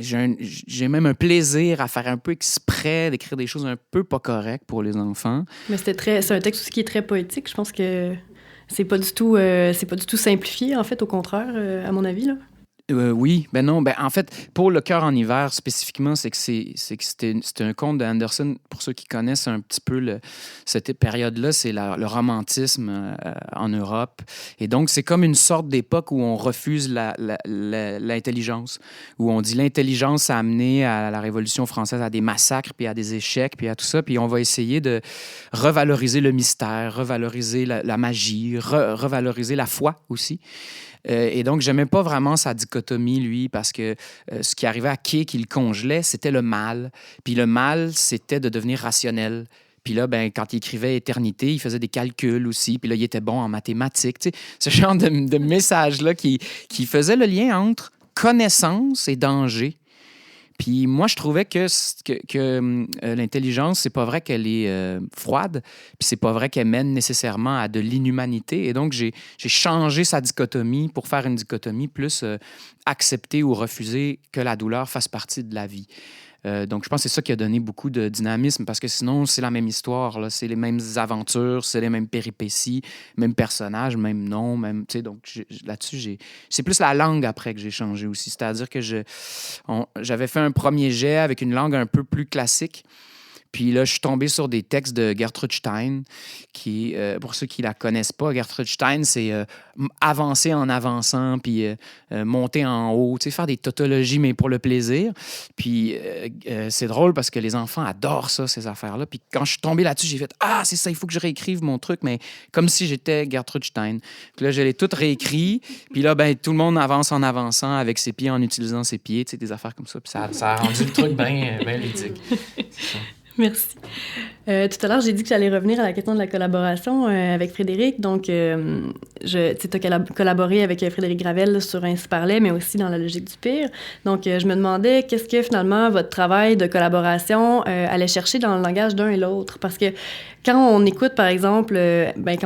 j'ai même un plaisir à faire un peu exprès d'écrire des choses un peu pas correctes pour les enfants. Mais c'est un texte aussi qui est très poétique. Je pense que c'est pas du tout simplifié, en fait, au contraire, à mon avis, là. Oui, ben non. Ben, en fait, pour Le cœur en hiver, spécifiquement, c'était un conte de Anderson. Pour ceux qui connaissent un petit peu cette période-là, c'est le romantisme en Europe. Et donc, c'est comme une sorte d'époque où on refuse l'intelligence, où on dit l'intelligence a amené à la Révolution française à des massacres, puis à des échecs, puis à tout ça. Puis on va essayer de revaloriser le mystère, revaloriser la magie, revaloriser la foi aussi. Et donc, j'aimais pas vraiment sa dichotomie, lui, parce que ce qui arrivait à Kay, qui le congelait, c'était le mal. Puis le mal, c'était de devenir rationnel. Puis là, ben, quand il écrivait Éternité, il faisait des calculs aussi. Puis là, il était bon en mathématiques. Tu sais, ce genre de message-là qui faisait le lien entre connaissance et danger. Puis moi, je trouvais que l'intelligence, c'est pas vrai qu'elle est froide, puis c'est pas vrai qu'elle mène nécessairement à de l'inhumanité. Et donc, j'ai changé sa dichotomie pour faire une dichotomie plus accepter ou refuser que la douleur fasse partie de la vie. Donc, je pense que c'est ça qui a donné beaucoup de dynamisme, parce que sinon, c'est la même histoire, là. C'est les mêmes aventures, c'est les mêmes péripéties, mêmes personnages, même nom, même... Tu sais, donc, là-dessus, c'est plus la langue après que j'ai changé aussi. C'est-à-dire que j'avais fait un premier jet avec une langue un peu plus classique. Puis là, je suis tombé sur des textes de Gertrude Stein, qui, pour ceux qui la connaissent pas, Gertrude Stein, c'est avancer en avançant, puis monter en haut, tu sais, faire des tautologies, mais pour le plaisir. Puis c'est drôle parce que les enfants adorent ça, ces affaires-là. Puis quand je suis tombé là-dessus, j'ai fait « Ah, c'est ça, il faut que je réécrive mon truc » mais comme si j'étais Gertrude Stein. Puis là, je l'ai tout réécrit. Puis là, ben, tout le monde avance en avançant avec ses pieds, en utilisant ses pieds, tu sais, des affaires comme ça. Puis ça a rendu le truc bien ludique. Merci. Tout à l'heure, j'ai dit que j'allais revenir à la question de la collaboration avec Frédéric. Donc, tu as collaboré avec Frédéric Gravel sur Ainsi parlait, mais aussi dans La logique du pire. Donc, je me demandais qu'est-ce que finalement votre travail de collaboration allait chercher dans le langage d'un et l'autre. Parce que quand on écoute, par exemple,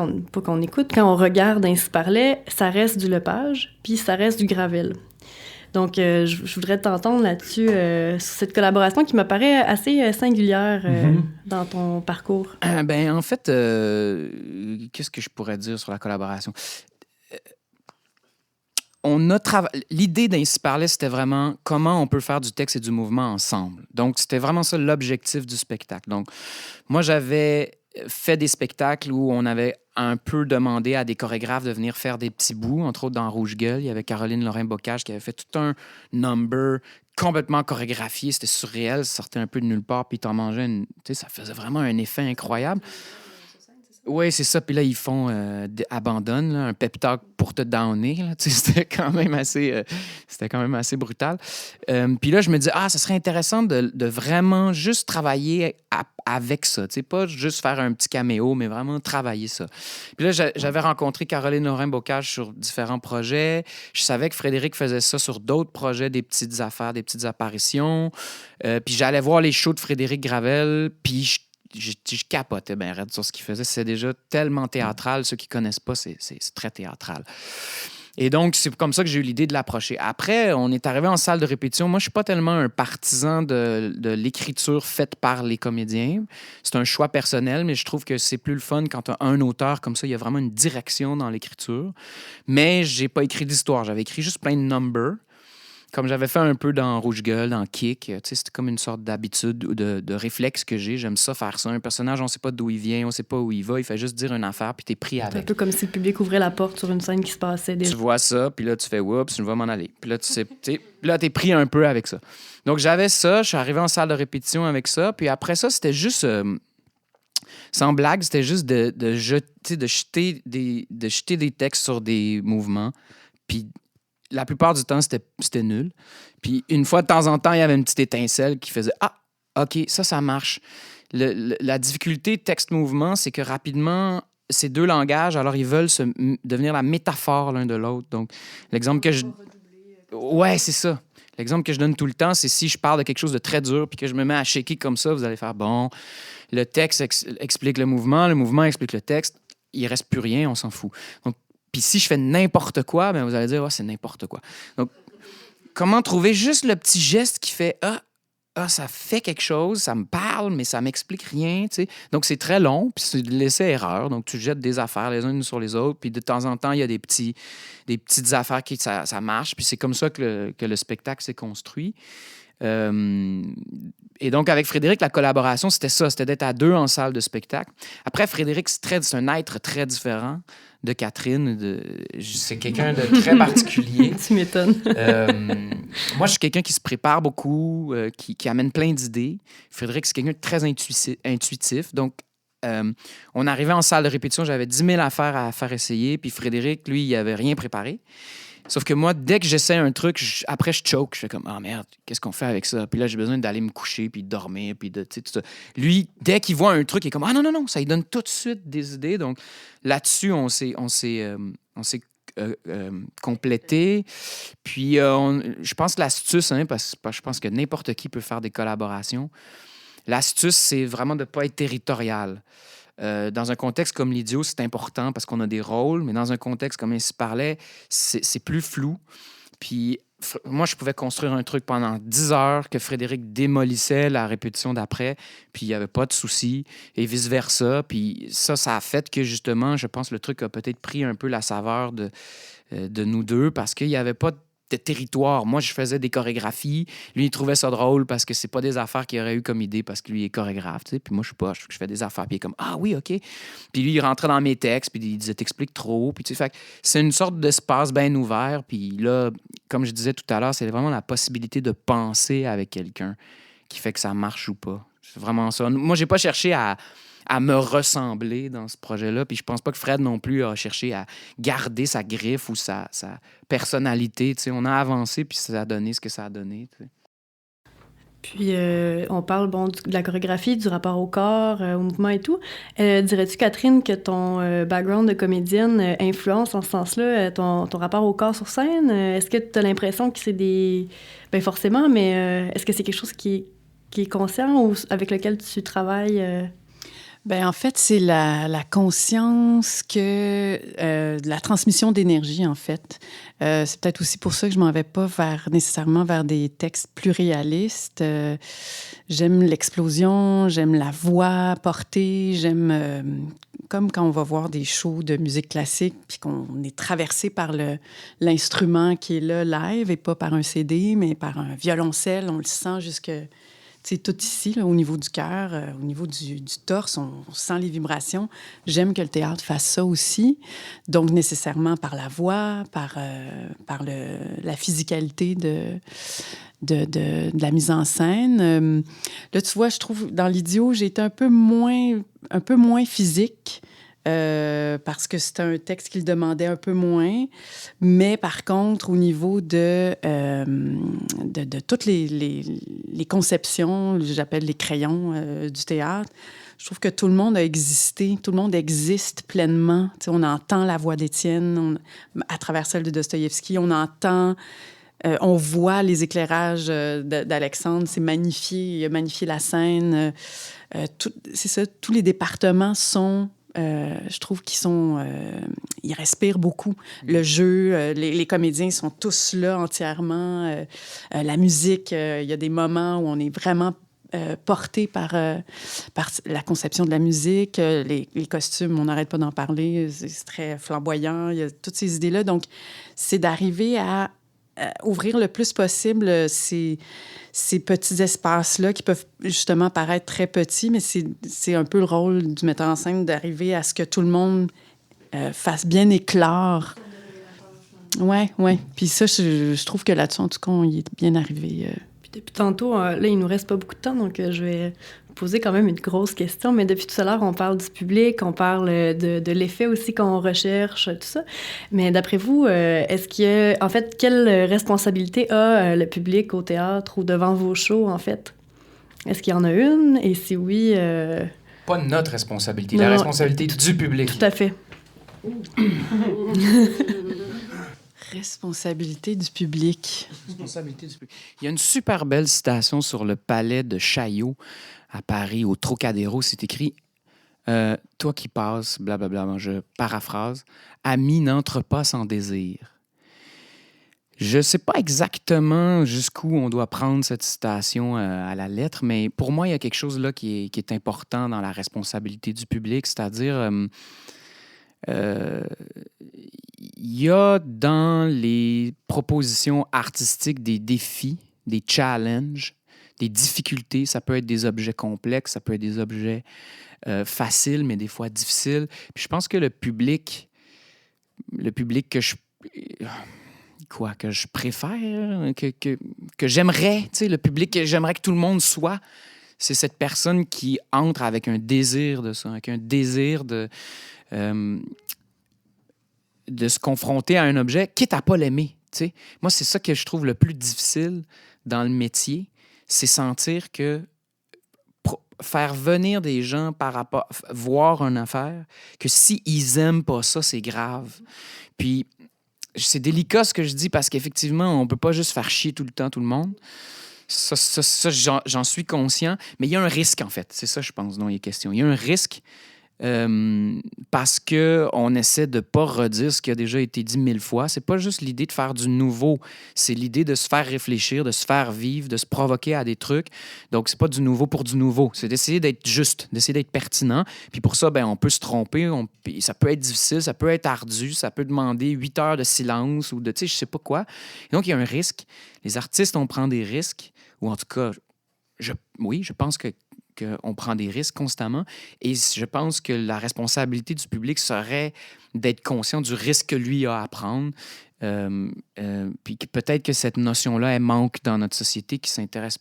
quand on regarde Ainsi parlait, ça reste du Lepage, puis ça reste du Gravel. Donc, je voudrais t'entendre là-dessus, sur cette collaboration qui me paraît assez singulière dans ton parcours. Ben, en fait, qu'est-ce que je pourrais dire sur la collaboration? L'idée d'Ainsi parlait, c'était vraiment comment on peut faire du texte et du mouvement ensemble. Donc, c'était vraiment ça l'objectif du spectacle. Donc, moi, j'avais fait des spectacles où on avait un peu demandé à des chorégraphes de venir faire des petits bouts, entre autres dans Rouge Gueule. Il y avait Caroline Lorrain-Bocage qui avait fait tout un number complètement chorégraphié. C'était surréel, ça sortait un peu de nulle part, puis t'en mangeais tu sais, ça faisait vraiment un effet incroyable. Oui, c'est ça. Puis là, ils font abandonne, là, un pep talk pour te downer. Là. Tu sais, c'était quand même assez brutal. Puis là, je me dis, ça serait intéressant de vraiment juste travailler avec ça. Tu sais, pas juste faire un petit caméo, mais vraiment travailler ça. Puis là, j'avais rencontré Caroline Lorrain-Bocage sur différents projets. Je savais que Frédéric faisait ça sur d'autres projets, des petites affaires, des petites apparitions. Puis j'allais voir les shows de Frédéric Gravel, puis je capotais bien raide sur ce qu'il faisait. C'est déjà tellement théâtral. Ceux qui ne connaissent pas, c'est très théâtral. Et donc, c'est comme ça que j'ai eu l'idée de l'approcher. Après, on est arrivé en salle de répétition. Moi, je ne suis pas tellement un partisan de l'écriture faite par les comédiens. C'est un choix personnel, mais je trouve que c'est plus le fun quand tu as un auteur comme ça. Il y a vraiment une direction dans l'écriture. Mais je n'ai pas écrit d'histoire. J'avais écrit juste plein de numbers. Comme j'avais fait un peu dans Rouge Gueule, dans Kick, tu sais, c'était comme une sorte d'habitude ou de réflexe que j'ai. J'aime ça faire ça. Un personnage, on ne sait pas d'où il vient, on ne sait pas où il va. Il fait juste dire une affaire, puis t'es pris avec. C'est un peu comme si le public ouvrait la porte sur une scène qui se passait déjà. Tu vois ça, puis là, tu fais « Oups, je vais m'en aller ». Puis là, t'es pris un peu avec ça. Donc, j'avais ça. Je suis arrivé en salle de répétition avec ça. Puis après ça, c'était juste... sans blague, c'était juste de jeter des textes sur des mouvements. Puis la plupart du temps, c'était nul. Puis une fois, de temps en temps, il y avait une petite étincelle qui faisait « Ah, OK, ça marche ». La difficulté texte-mouvement, c'est que rapidement, ces deux langages, alors ils veulent devenir la métaphore l'un de l'autre. Donc, l'exemple que je... Ouais, c'est ça. L'exemple que je donne tout le temps, c'est si je parle de quelque chose de très dur puis que je me mets à shaker comme ça, vous allez faire, bon, le texte explique le mouvement explique le texte, il reste plus rien, on s'en fout. Donc, puis si je fais n'importe quoi, ben vous allez dire, c'est n'importe quoi. Donc, comment trouver juste le petit geste qui fait, ça fait quelque chose, ça me parle, mais ça m'explique rien, tu sais. Donc, c'est très long, puis c'est de l'essai-erreur. Donc, tu jettes des affaires les unes sur les autres, puis de temps en temps, il y a des petites affaires qui ça marche, puis c'est comme ça que le spectacle s'est construit. Et donc, avec Frédéric, la collaboration, c'était ça, c'était d'être à deux en salle de spectacle. Après, Frédéric, c'est un être très différent de Catherine. C'est quelqu'un de très particulier. Tu m'étonnes. Moi, je suis quelqu'un qui se prépare beaucoup, qui amène plein d'idées. Frédéric, c'est quelqu'un de très intuitif. Donc, on arrivait en salle de répétition, j'avais 10 000 affaires à faire essayer, puis Frédéric, lui, il n'avait rien préparé. Sauf que moi, dès que j'essaie un truc, après, je choke. Je fais comme, ah merde, qu'est-ce qu'on fait avec ça? Puis là, j'ai besoin d'aller me coucher, puis de dormir, puis de, tu sais, tout ça. Lui, dès qu'il voit un truc, il est comme, ah non, ça lui donne tout de suite des idées. Donc là-dessus, on s'est complété. Puis je pense que l'astuce, parce que je pense que n'importe qui peut faire des collaborations, l'astuce, c'est vraiment de ne pas être territorial. Dans un contexte comme l'Idiot, c'est important parce qu'on a des rôles, mais dans un contexte comme Ainsi parlait, c'est plus flou. Puis moi, je pouvais construire un truc pendant 10 heures que Frédéric démolissait la répétition d'après, puis il n'y avait pas de souci, et vice-versa. Puis ça a fait que, justement, je pense que le truc a peut-être pris un peu la saveur de nous deux parce qu'il n'y avait pas de territoire. Moi, je faisais des chorégraphies. Lui, il trouvait ça drôle parce que c'est pas des affaires qu'il aurait eu comme idée parce que lui, il est chorégraphe, tu sais. Puis moi, je suis pas. Je fais des affaires. Puis il est comme, ah oui, OK. Puis lui, il rentrait dans mes textes, puis il disait, t'expliques trop. Puis tu sais, fait que c'est une sorte d'espace bien ouvert. Puis là, comme je disais tout à l'heure, c'est vraiment la possibilité de penser avec quelqu'un qui fait que ça marche ou pas. C'est vraiment ça. Moi, j'ai pas cherché à me ressembler dans ce projet-là. Puis je pense pas que Fred non plus a cherché à garder sa griffe ou sa personnalité. Tu sais, on a avancé, puis ça a donné ce que ça a donné. Tu sais. Puis on parle de la chorégraphie, du rapport au corps, au mouvement et tout. Dirais-tu, Catherine, que ton background de comédienne influence en ce sens-là ton rapport au corps sur scène? Est-ce que tu as l'impression que c'est des... Bien forcément, mais est-ce que c'est quelque chose qui est conscient ou avec lequel tu travailles? Bien, en fait, c'est la conscience que la transmission d'énergie, en fait. C'est peut-être aussi pour ça que je m'en vais pas nécessairement vers des textes plus réalistes. J'aime l'explosion, j'aime la voix portée, j'aime... comme quand on va voir des shows de musique classique puis qu'on est traversé par l'instrument qui est là live et pas par un CD, mais par un violoncelle. On le sent jusque... C'est tout ici, là, au niveau du cœur, au niveau du torse, on sent les vibrations. J'aime que le théâtre fasse ça aussi. Donc, nécessairement par la voix, par la physicalité de la mise en scène. Là, tu vois, je trouve, dans l'Idiot, j'ai été un peu moins physique. Parce que c'était un texte qui le demandait un peu moins. Mais par contre, au niveau de toutes les conceptions, j'appelle les crayons du théâtre, je trouve que tout le monde a existé, tout le monde existe pleinement. Tu sais, on entend la voix d'Étienne à travers celle de Dostoïevski, on voit les éclairages d'Alexandre, c'est magnifié, il a magnifié la scène. C'est ça, tous les départements sont... je trouve ils respirent beaucoup. Le jeu, les comédiens sont tous là entièrement. La musique, il y a des moments où on est vraiment porté par la conception de la musique. Les costumes, on n'arrête pas d'en parler. C'est très flamboyant. Il y a toutes ces idées-là. Donc, c'est d'arriver à ouvrir le plus possible ces petits espaces-là qui peuvent justement paraître très petits, mais c'est un peu le rôle du metteur en scène d'arriver à ce que tout le monde fasse bien éclore. Oui. Puis ça, je trouve que là-dessus, en tout cas, il est bien arrivé. Puis depuis tantôt, là, il nous reste pas beaucoup de temps, donc je vais poser quand même une grosse question. Mais depuis tout à l'heure, on parle du public, on parle de l'effet aussi qu'on recherche, tout ça. Mais d'après vous, est-ce qu'il y a... En fait, quelle responsabilité a le public au théâtre ou devant vos shows, en fait? Est-ce qu'il y en a une? Et si oui, Pas notre responsabilité, Non, la non, responsabilité du public. Tout à fait. Responsabilité du public. Responsabilité du public. Il y a une super belle citation sur le palais de Chaillot à Paris, au Trocadéro. C'est écrit toi qui passes, blablabla, je paraphrase, ami n'entre pas sans désir. Je ne sais pas exactement jusqu'où on doit prendre cette citation à la lettre, mais pour moi, il y a quelque chose là qui est important dans la responsabilité du public, c'est-à-dire il y a dans les propositions artistiques des défis, des challenges, des difficultés. Ça peut être des objets complexes, ça peut être des objets faciles, mais des fois difficiles. Puis je pense que le public que je préfère, que j'aimerais, tu sais, le public que j'aimerais que tout le monde soit, c'est cette personne qui entre avec un désir de ça, avec un désir de se confronter à un objet, quitte à pas l'aimer, tu sais. Moi, c'est ça que je trouve le plus difficile dans le métier, c'est sentir que faire venir des gens par rapport voir une affaire, que s'ils aiment pas ça, c'est grave. Puis c'est délicat ce que je dis parce qu'effectivement, on peut pas juste faire chier tout le temps tout le monde. Ça j'en suis conscient, mais il y a un risque, en fait. C'est ça, je pense, dont il est question. Il y a un risque parce qu'on essaie de ne pas redire ce qui a déjà été dit 1000 fois. C'est pas juste l'idée de faire du nouveau, c'est l'idée de se faire réfléchir, de se faire vivre, de se provoquer à des trucs. Donc, c'est pas du nouveau pour du nouveau. C'est d'essayer d'être juste, d'essayer d'être pertinent. Puis pour ça, on peut se tromper. Ça peut être difficile, ça peut être ardu, ça peut demander 8 heures de silence ou de, tu sais, je sais pas quoi. Et donc, il y a un risque. Les artistes, on prend des risques, ou en tout cas, je pense qu'on prend des risques constamment. Et je pense que la responsabilité du public serait d'être conscient du risque que lui a à prendre. Puis peut-être que cette notion-là, elle manque dans notre société qui ne s'intéresse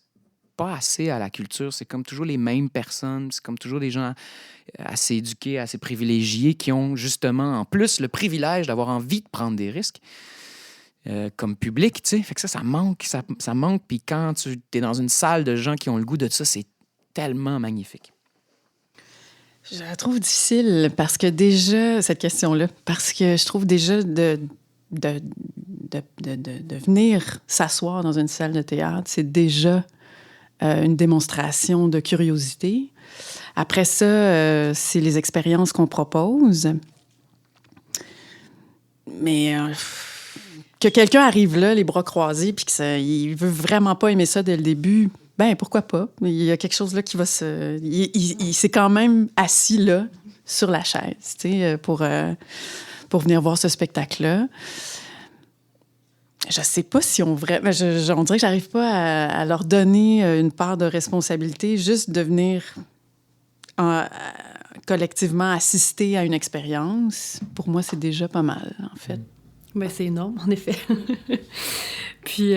pas assez à la culture. C'est comme toujours les mêmes personnes, c'est comme toujours des gens assez éduqués, assez privilégiés qui ont justement, en plus, le privilège d'avoir envie de prendre des risques. Comme public, tu sais. Fait que ça manque. Ça manque. Puis quand tu es dans une salle de gens qui ont le goût de ça, c'est tellement magnifique. Je la trouve difficile parce que déjà, cette question-là, parce que je trouve déjà de venir s'asseoir dans une salle de théâtre, c'est déjà une démonstration de curiosité. Après ça, c'est les expériences qu'on propose. Mais que quelqu'un arrive là, les bras croisés, puis qu'il veut vraiment pas aimer ça dès le début, pourquoi pas? Il y a quelque chose là qui va se... Il s'est quand même assis là, sur la chaise, tu sais, pour venir voir ce spectacle-là. Je sais pas si on dirait que j'arrive pas à leur donner une part de responsabilité, juste de venir collectivement assister à une expérience. Pour moi, c'est déjà pas mal, en fait. C'est énorme, en effet. Puis,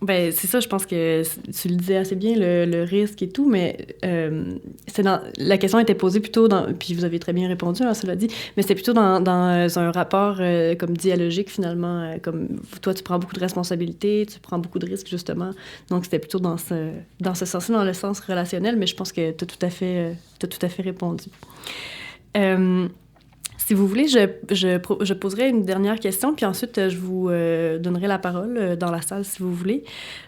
c'est ça, je pense que tu le disais assez bien, le risque et tout, mais la question était posée plutôt puis vous avez très bien répondu, cela dit, mais c'était plutôt dans un rapport comme dialogique, finalement, comme toi, tu prends beaucoup de responsabilités, tu prends beaucoup de risques, justement, donc c'était plutôt dans ce sens-là, dans le sens relationnel, mais je pense que tu as tout à fait répondu. Si vous voulez, je poserai une dernière question, puis ensuite, je vous donnerai la parole dans la salle, si vous voulez.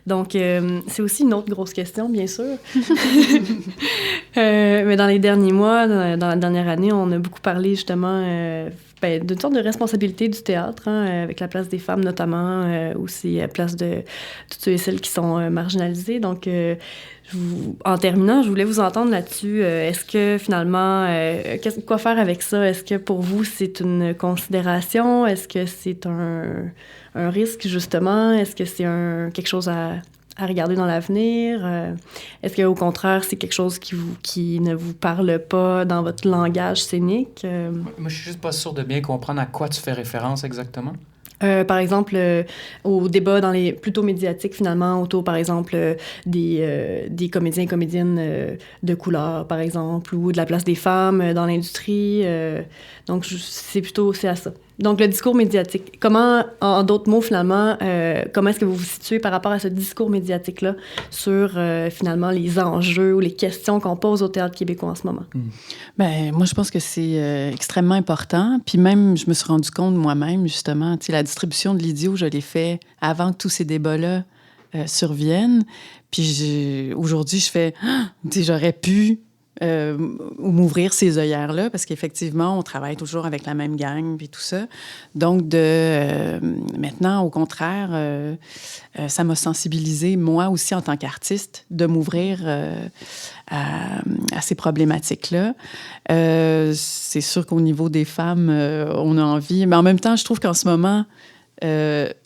Donc, c'est aussi une autre grosse question, bien sûr. Mais dans les derniers mois, dans la dernière année, on a beaucoup parlé, justement, d'une sorte de responsabilité du théâtre, avec la place des femmes, notamment, aussi la place de toutes ceux et celles qui sont marginalisées. Donc, en terminant, je voulais vous entendre là-dessus. Est-ce que finalement, quoi faire avec ça? Est-ce que pour vous, c'est une considération? Est-ce que c'est un risque, justement? Est-ce que c'est quelque chose à regarder dans l'avenir? Est-ce qu'au contraire, c'est quelque chose qui ne vous parle pas dans votre langage scénique? Moi, je suis juste pas sûr de bien comprendre à quoi tu fais référence exactement. Par exemple, au débat plutôt médiatiques, finalement, autour, par exemple, des comédiens et comédiennes de couleur, par exemple, ou de la place des femmes dans l'industrie. Donc, c'est à ça. Donc, le discours médiatique. Comment, en d'autres mots, finalement, comment est-ce que vous vous situez par rapport à ce discours médiatique-là sur, finalement, les enjeux ou les questions qu'on pose au théâtre québécois en ce moment? Bien, moi, je pense que c'est extrêmement important. Puis même, je me suis rendu compte moi-même, justement, tu sais, la distribution de l'idiot, je l'ai fait avant que tous ces débats-là surviennent. Puis aujourd'hui, je fais, tu sais, j'aurais pu m'ouvrir ces œillères-là, parce qu'effectivement, on travaille toujours avec la même gang, puis tout ça. Donc, maintenant, au contraire, ça m'a sensibilisée, moi aussi, en tant qu'artiste, de m'ouvrir à ces problématiques-là. C'est sûr qu'au niveau des femmes, on a envie, mais en même temps, je trouve qu'en ce moment,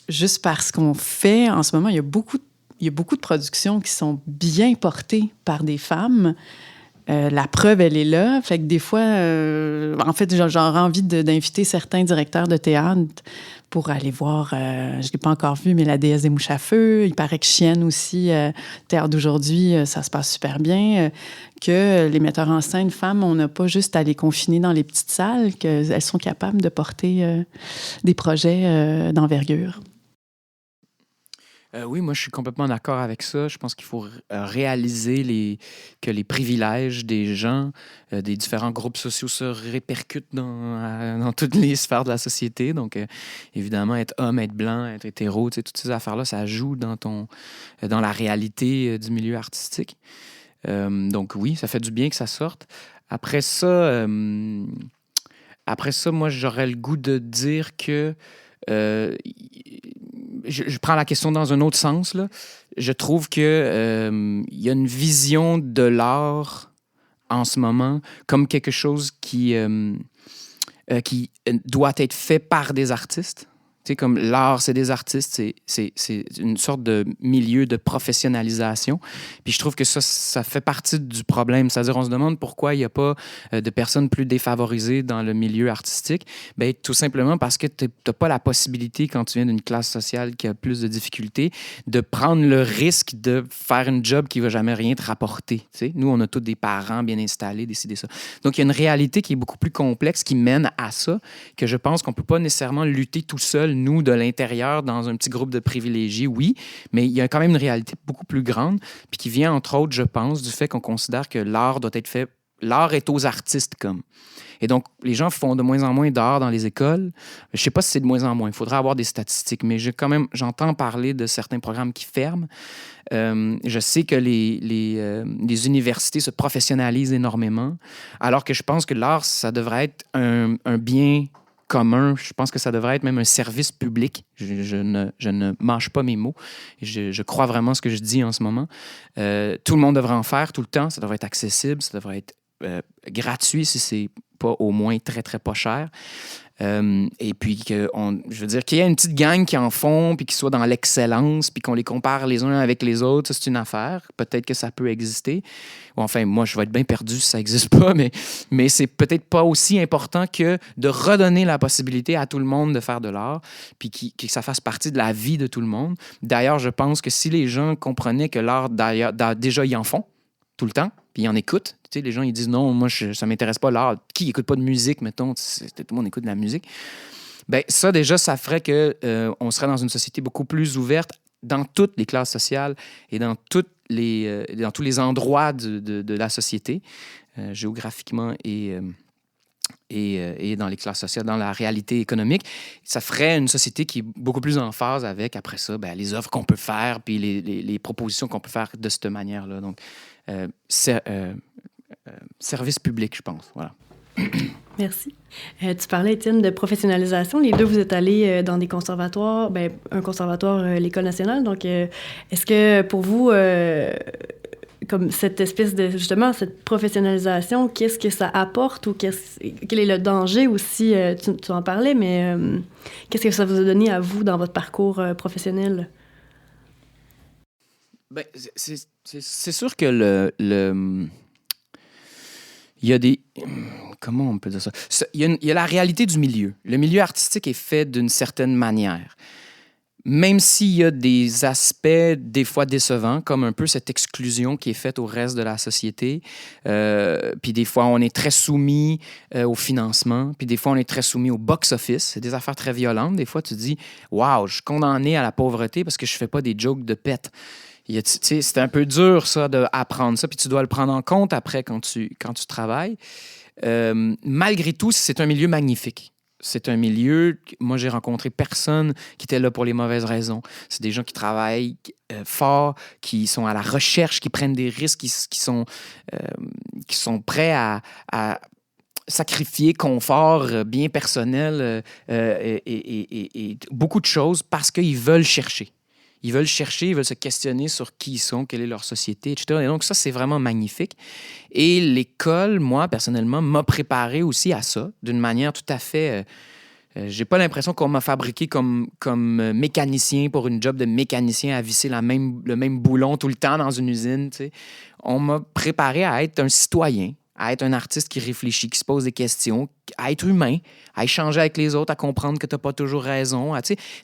juste parce qu'on fait, en ce moment, il y a beaucoup de productions qui sont bien portées par des femmes. La preuve, elle est là. Fait que des fois, en fait, j'aurais envie d'inviter certains directeurs de théâtre pour aller voir, je ne l'ai pas encore vu, mais La déesse des mouches à feu. Il paraît que Chienne aussi, Théâtre d'aujourd'hui, ça se passe super bien. Que les metteurs en scène femmes, on n'a pas juste à les confiner dans les petites salles, qu'elles sont capables de porter des projets d'envergure. Oui, moi, je suis complètement d'accord avec ça. Je pense qu'il faut réaliser que les privilèges des gens, des différents groupes sociaux se répercutent dans toutes les sphères de la société. Donc, évidemment, être homme, être blanc, être hétéro, toutes ces affaires-là, ça joue dans la réalité du milieu artistique. Donc, oui, ça fait du bien que ça sorte. Après ça, moi, j'aurais le goût de dire que je prends la question dans un autre sens, là. Je trouve que y a une vision de l'art en ce moment comme quelque chose qui doit être fait par des artistes. Tu sais, comme l'art, c'est des artistes, c'est une sorte de milieu de professionnalisation. Puis je trouve que ça fait partie du problème. C'est-à-dire, on se demande pourquoi il n'y a pas de personnes plus défavorisées dans le milieu artistique. Bien, tout simplement parce que tu n'as pas la possibilité, quand tu viens d'une classe sociale qui a plus de difficultés, de prendre le risque de faire une job qui ne va jamais rien te rapporter. Tu sais? Nous, on a tous des parents bien installés, décider ça. Donc, il y a une réalité qui est beaucoup plus complexe, qui mène à ça, que je pense qu'on ne peut pas nécessairement lutter tout seul, nous, de l'intérieur, dans un petit groupe de privilégiés, oui, mais il y a quand même une réalité beaucoup plus grande, puis qui vient, entre autres, je pense, du fait qu'on considère que l'art doit être fait... L'art est aux artistes, comme. Et donc, les gens font de moins en moins d'art dans les écoles. Je ne sais pas si c'est de moins en moins. Il faudrait avoir des statistiques, mais j'entends parler de certains programmes qui ferment. Je sais que les universités se professionnalisent énormément, alors que je pense que l'art, ça devrait être un bien commun. Je pense que ça devrait être même un service public. Je ne mâche pas mes mots. Je crois vraiment ce que je dis en ce moment. Tout le monde devrait en faire tout le temps. Ça devrait être accessible. Ça devrait être gratuit si c'est pas au moins très, très pas cher. Et puis, je veux dire, qu'il y ait une petite gang qui en font, puis qui soit dans l'excellence, puis qu'on les compare les uns avec les autres, ça, c'est une affaire. Peut-être que ça peut exister. Ou enfin, moi, je vais être bien perdu si ça n'existe pas, mais c'est peut-être pas aussi important que de redonner la possibilité à tout le monde de faire de l'art, puis que ça fasse partie de la vie de tout le monde. D'ailleurs, je pense que si les gens comprenaient que l'art, déjà, ils en font tout le temps, puis ils en écoutent. Tu sais, les gens, ils disent non, moi, ça m'intéresse pas l'art. Qui écoute pas de musique, mettons? Tout le monde écoute de la musique. Bien, ça, déjà, ça ferait qu'on serait dans une société beaucoup plus ouverte dans toutes les classes sociales et dans tous les endroits de la société, géographiquement et dans les classes sociales, dans la réalité économique. Ça ferait une société qui est beaucoup plus en phase avec, après ça, bien, les œuvres qu'on peut faire puis les propositions qu'on peut faire de cette manière-là. Donc, service public, je pense. Voilà. Merci. Tu parlais, Étienne, de professionnalisation. Les deux, vous êtes allés dans des conservatoires, un conservatoire, l'École nationale. Donc, est-ce que pour vous, comme cette espèce de, justement, cette professionnalisation, qu'est-ce que ça apporte ou quel est le danger aussi? Tu en parlais, mais qu'est-ce que ça vous a donné à vous dans votre parcours professionnel? Ben, c'est sûr que il il y a des... Comment on peut dire ça? Il y a la réalité du milieu. Le milieu artistique est fait d'une certaine manière. Même s'il y a des aspects des fois décevants, comme un peu cette exclusion qui est faite au reste de la société, puis des fois on est très soumis au financement, puis des fois on est très soumis au box-office. C'est des affaires très violentes. Des fois tu te dis « Wow, je suis condamné à la pauvreté parce que je fais pas des jokes de pète. » C'est un peu dur ça d'apprendre ça, puis tu dois le prendre en compte après quand tu travailles. Malgré tout, c'est un milieu magnifique. C'est un milieu, moi j'ai rencontré personne qui était là pour les mauvaises raisons. C'est des gens qui travaillent fort, qui sont à la recherche, qui prennent des risques, qui sont prêts à sacrifier confort, bien personnel et beaucoup de choses parce qu'ils veulent chercher. Ils veulent chercher, ils veulent se questionner sur qui ils sont, quelle est leur société, etc. Et donc, ça, c'est vraiment magnifique. Et l'école, moi, personnellement, m'a préparé aussi à ça d'une manière tout à fait... j'ai pas l'impression qu'on m'a fabriqué comme mécanicien pour une job de mécanicien à visser le même boulon tout le temps dans une usine. T'sais. On m'a préparé à être un citoyen, à être un artiste qui réfléchit, qui se pose des questions, à être humain, à échanger avec les autres, à comprendre que tu n'as pas toujours raison.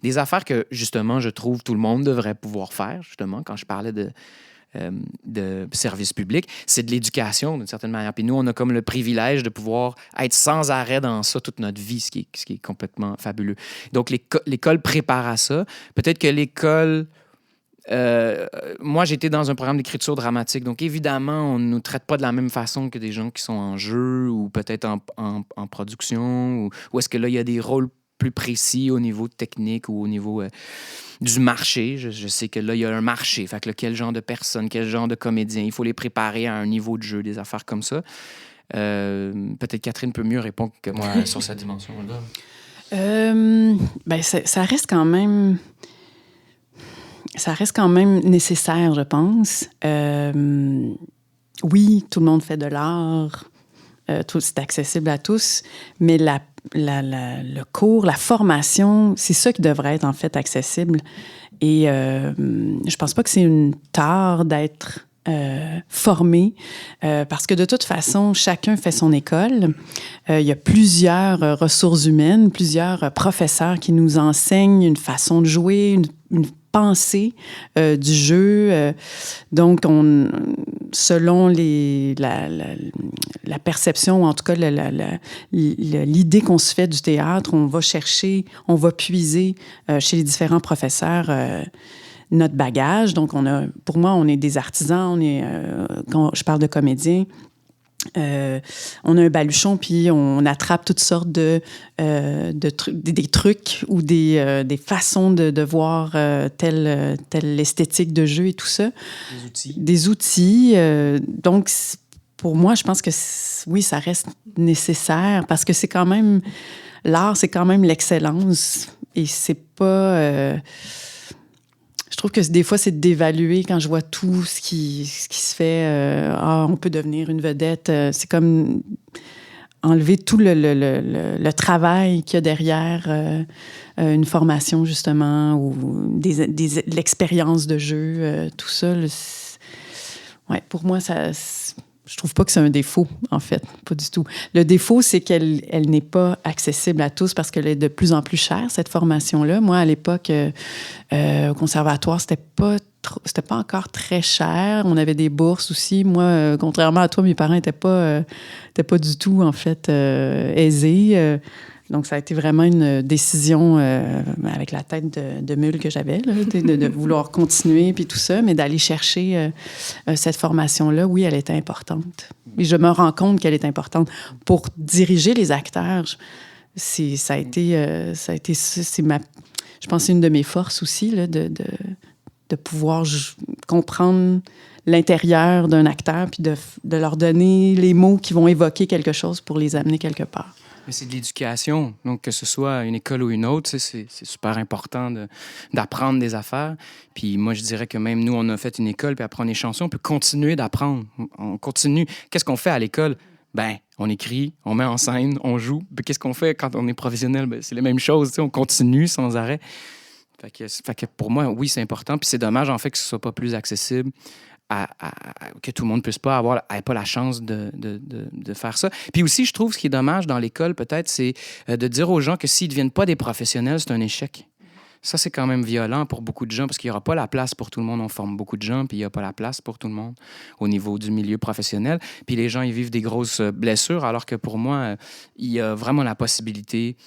Des affaires que, justement, je trouve tout le monde devrait pouvoir faire, justement, quand je parlais de service public. C'est de l'éducation, d'une certaine manière. Puis nous, on a comme le privilège de pouvoir être sans arrêt dans ça toute notre vie, ce qui est complètement fabuleux. Donc, l'école prépare à ça. Peut-être que l'école... moi, j'étais dans un programme d'écriture dramatique. Donc, évidemment, on ne nous traite pas de la même façon que des gens qui sont en jeu ou peut-être en production. Ou est-ce que là, il y a des rôles plus précis au niveau technique ou au niveau du marché. Je sais que là, il y a un marché. Fait que là, quel genre de personnes, quel genre de comédiens, il faut les préparer à un niveau de jeu, des affaires comme ça. Peut-être Catherine peut mieux répondre que moi sur cette dimension-là. Ça reste quand même... Ça reste quand même nécessaire, je pense. Oui, tout le monde fait de l'art, c'est accessible à tous, mais le cours, la formation, c'est ça qui devrait être en fait accessible. Et je pense pas que c'est une tare d'être formé, parce que de toute façon, chacun fait son école. Il y a plusieurs ressources humaines, plusieurs professeurs qui nous enseignent une façon de jouer, une pensée du jeu. Donc, selon la perception, ou en tout cas l'idée qu'on se fait du théâtre, on va chercher, on va puiser chez les différents professeurs notre bagage. Donc, pour moi, on est des artisans. Quand je parle de comédiens, on a un baluchon, puis on attrape toutes sortes des trucs ou des façons de voir telle esthétique de jeu et tout ça. Des outils. Donc, pour moi, je pense que oui, ça reste nécessaire parce que c'est quand même... L'art, c'est quand même l'excellence. Et c'est pas... je trouve que des fois, c'est d'évaluer quand je vois tout ce qui se fait. On peut devenir une vedette. C'est comme enlever tout le travail qu'il y a derrière une formation, justement, ou l'expérience de jeu, tout ça. Ouais, pour moi, je trouve pas que c'est un défaut, en fait. Pas du tout. Le défaut, c'est qu'elle n'est pas accessible à tous parce qu'elle est de plus en plus chère, cette formation-là. Moi, à l'époque, au conservatoire, c'était pas encore très cher. On avait des bourses aussi. Moi, contrairement à toi, mes parents n'étaient pas du tout, en fait, aisés. Donc, ça a été vraiment une décision avec la tête de mule que j'avais, là, de vouloir continuer puis tout ça, mais d'aller chercher cette formation-là, oui, elle était importante. Et je me rends compte qu'elle est importante. Pour diriger les acteurs, je pense que c'est une de mes forces aussi, là, de pouvoir comprendre l'intérieur d'un acteur puis de leur donner les mots qui vont évoquer quelque chose pour les amener quelque part. Mais c'est de l'éducation. Donc, que ce soit une école ou une autre, c'est super important d'apprendre des affaires. Puis moi, je dirais que même nous, on a fait une école, puis après, on est chanceux, on peut continuer d'apprendre. On continue. Qu'est-ce qu'on fait à l'école? Ben, on écrit, on met en scène, on joue. Puis qu'est-ce qu'on fait quand on est professionnel? Ben, c'est les mêmes choses. On continue sans arrêt. Fait que pour moi, oui, c'est important. Puis c'est dommage, en fait, que ce soit pas plus accessible que tout le monde puisse pas ait pas la chance de faire ça. Puis aussi, je trouve ce qui est dommage dans l'école, peut-être, c'est de dire aux gens que s'ils ne deviennent pas des professionnels, c'est un échec. Ça, c'est quand même violent pour beaucoup de gens parce qu'il n'y aura pas la place pour tout le monde. On forme beaucoup de gens, puis il n'y a pas la place pour tout le monde au niveau du milieu professionnel. Puis les gens, ils vivent des grosses blessures, alors que pour moi, il y a vraiment la possibilité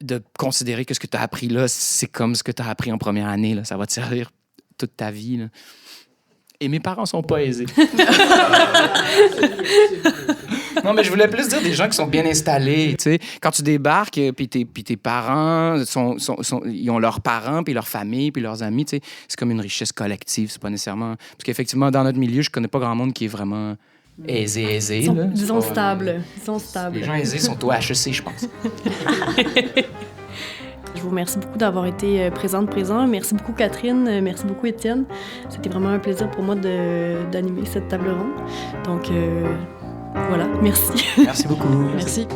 de considérer que ce que tu as appris là, c'est comme ce que tu as appris en première année. Là. Ça va te servir toute ta vie. Là. Et mes parents sont pas aisés. Non, mais je voulais plus dire des gens qui sont bien installés. Tu sais, quand tu débarques, puis tes parents, ils ont leurs parents, puis leur famille, puis leurs amis. Tu sais, c'est comme une richesse collective. C'est pas nécessairement... Parce qu'effectivement, dans notre milieu, je connais pas grand monde qui est vraiment aisé. Disons stable. Les gens aisés sont au HEC, je pense. Je vous remercie beaucoup d'avoir été présent. Merci beaucoup, Catherine. Merci beaucoup, Étienne. C'était vraiment un plaisir pour moi d'animer cette table ronde. Donc, voilà, merci. Merci beaucoup. Merci.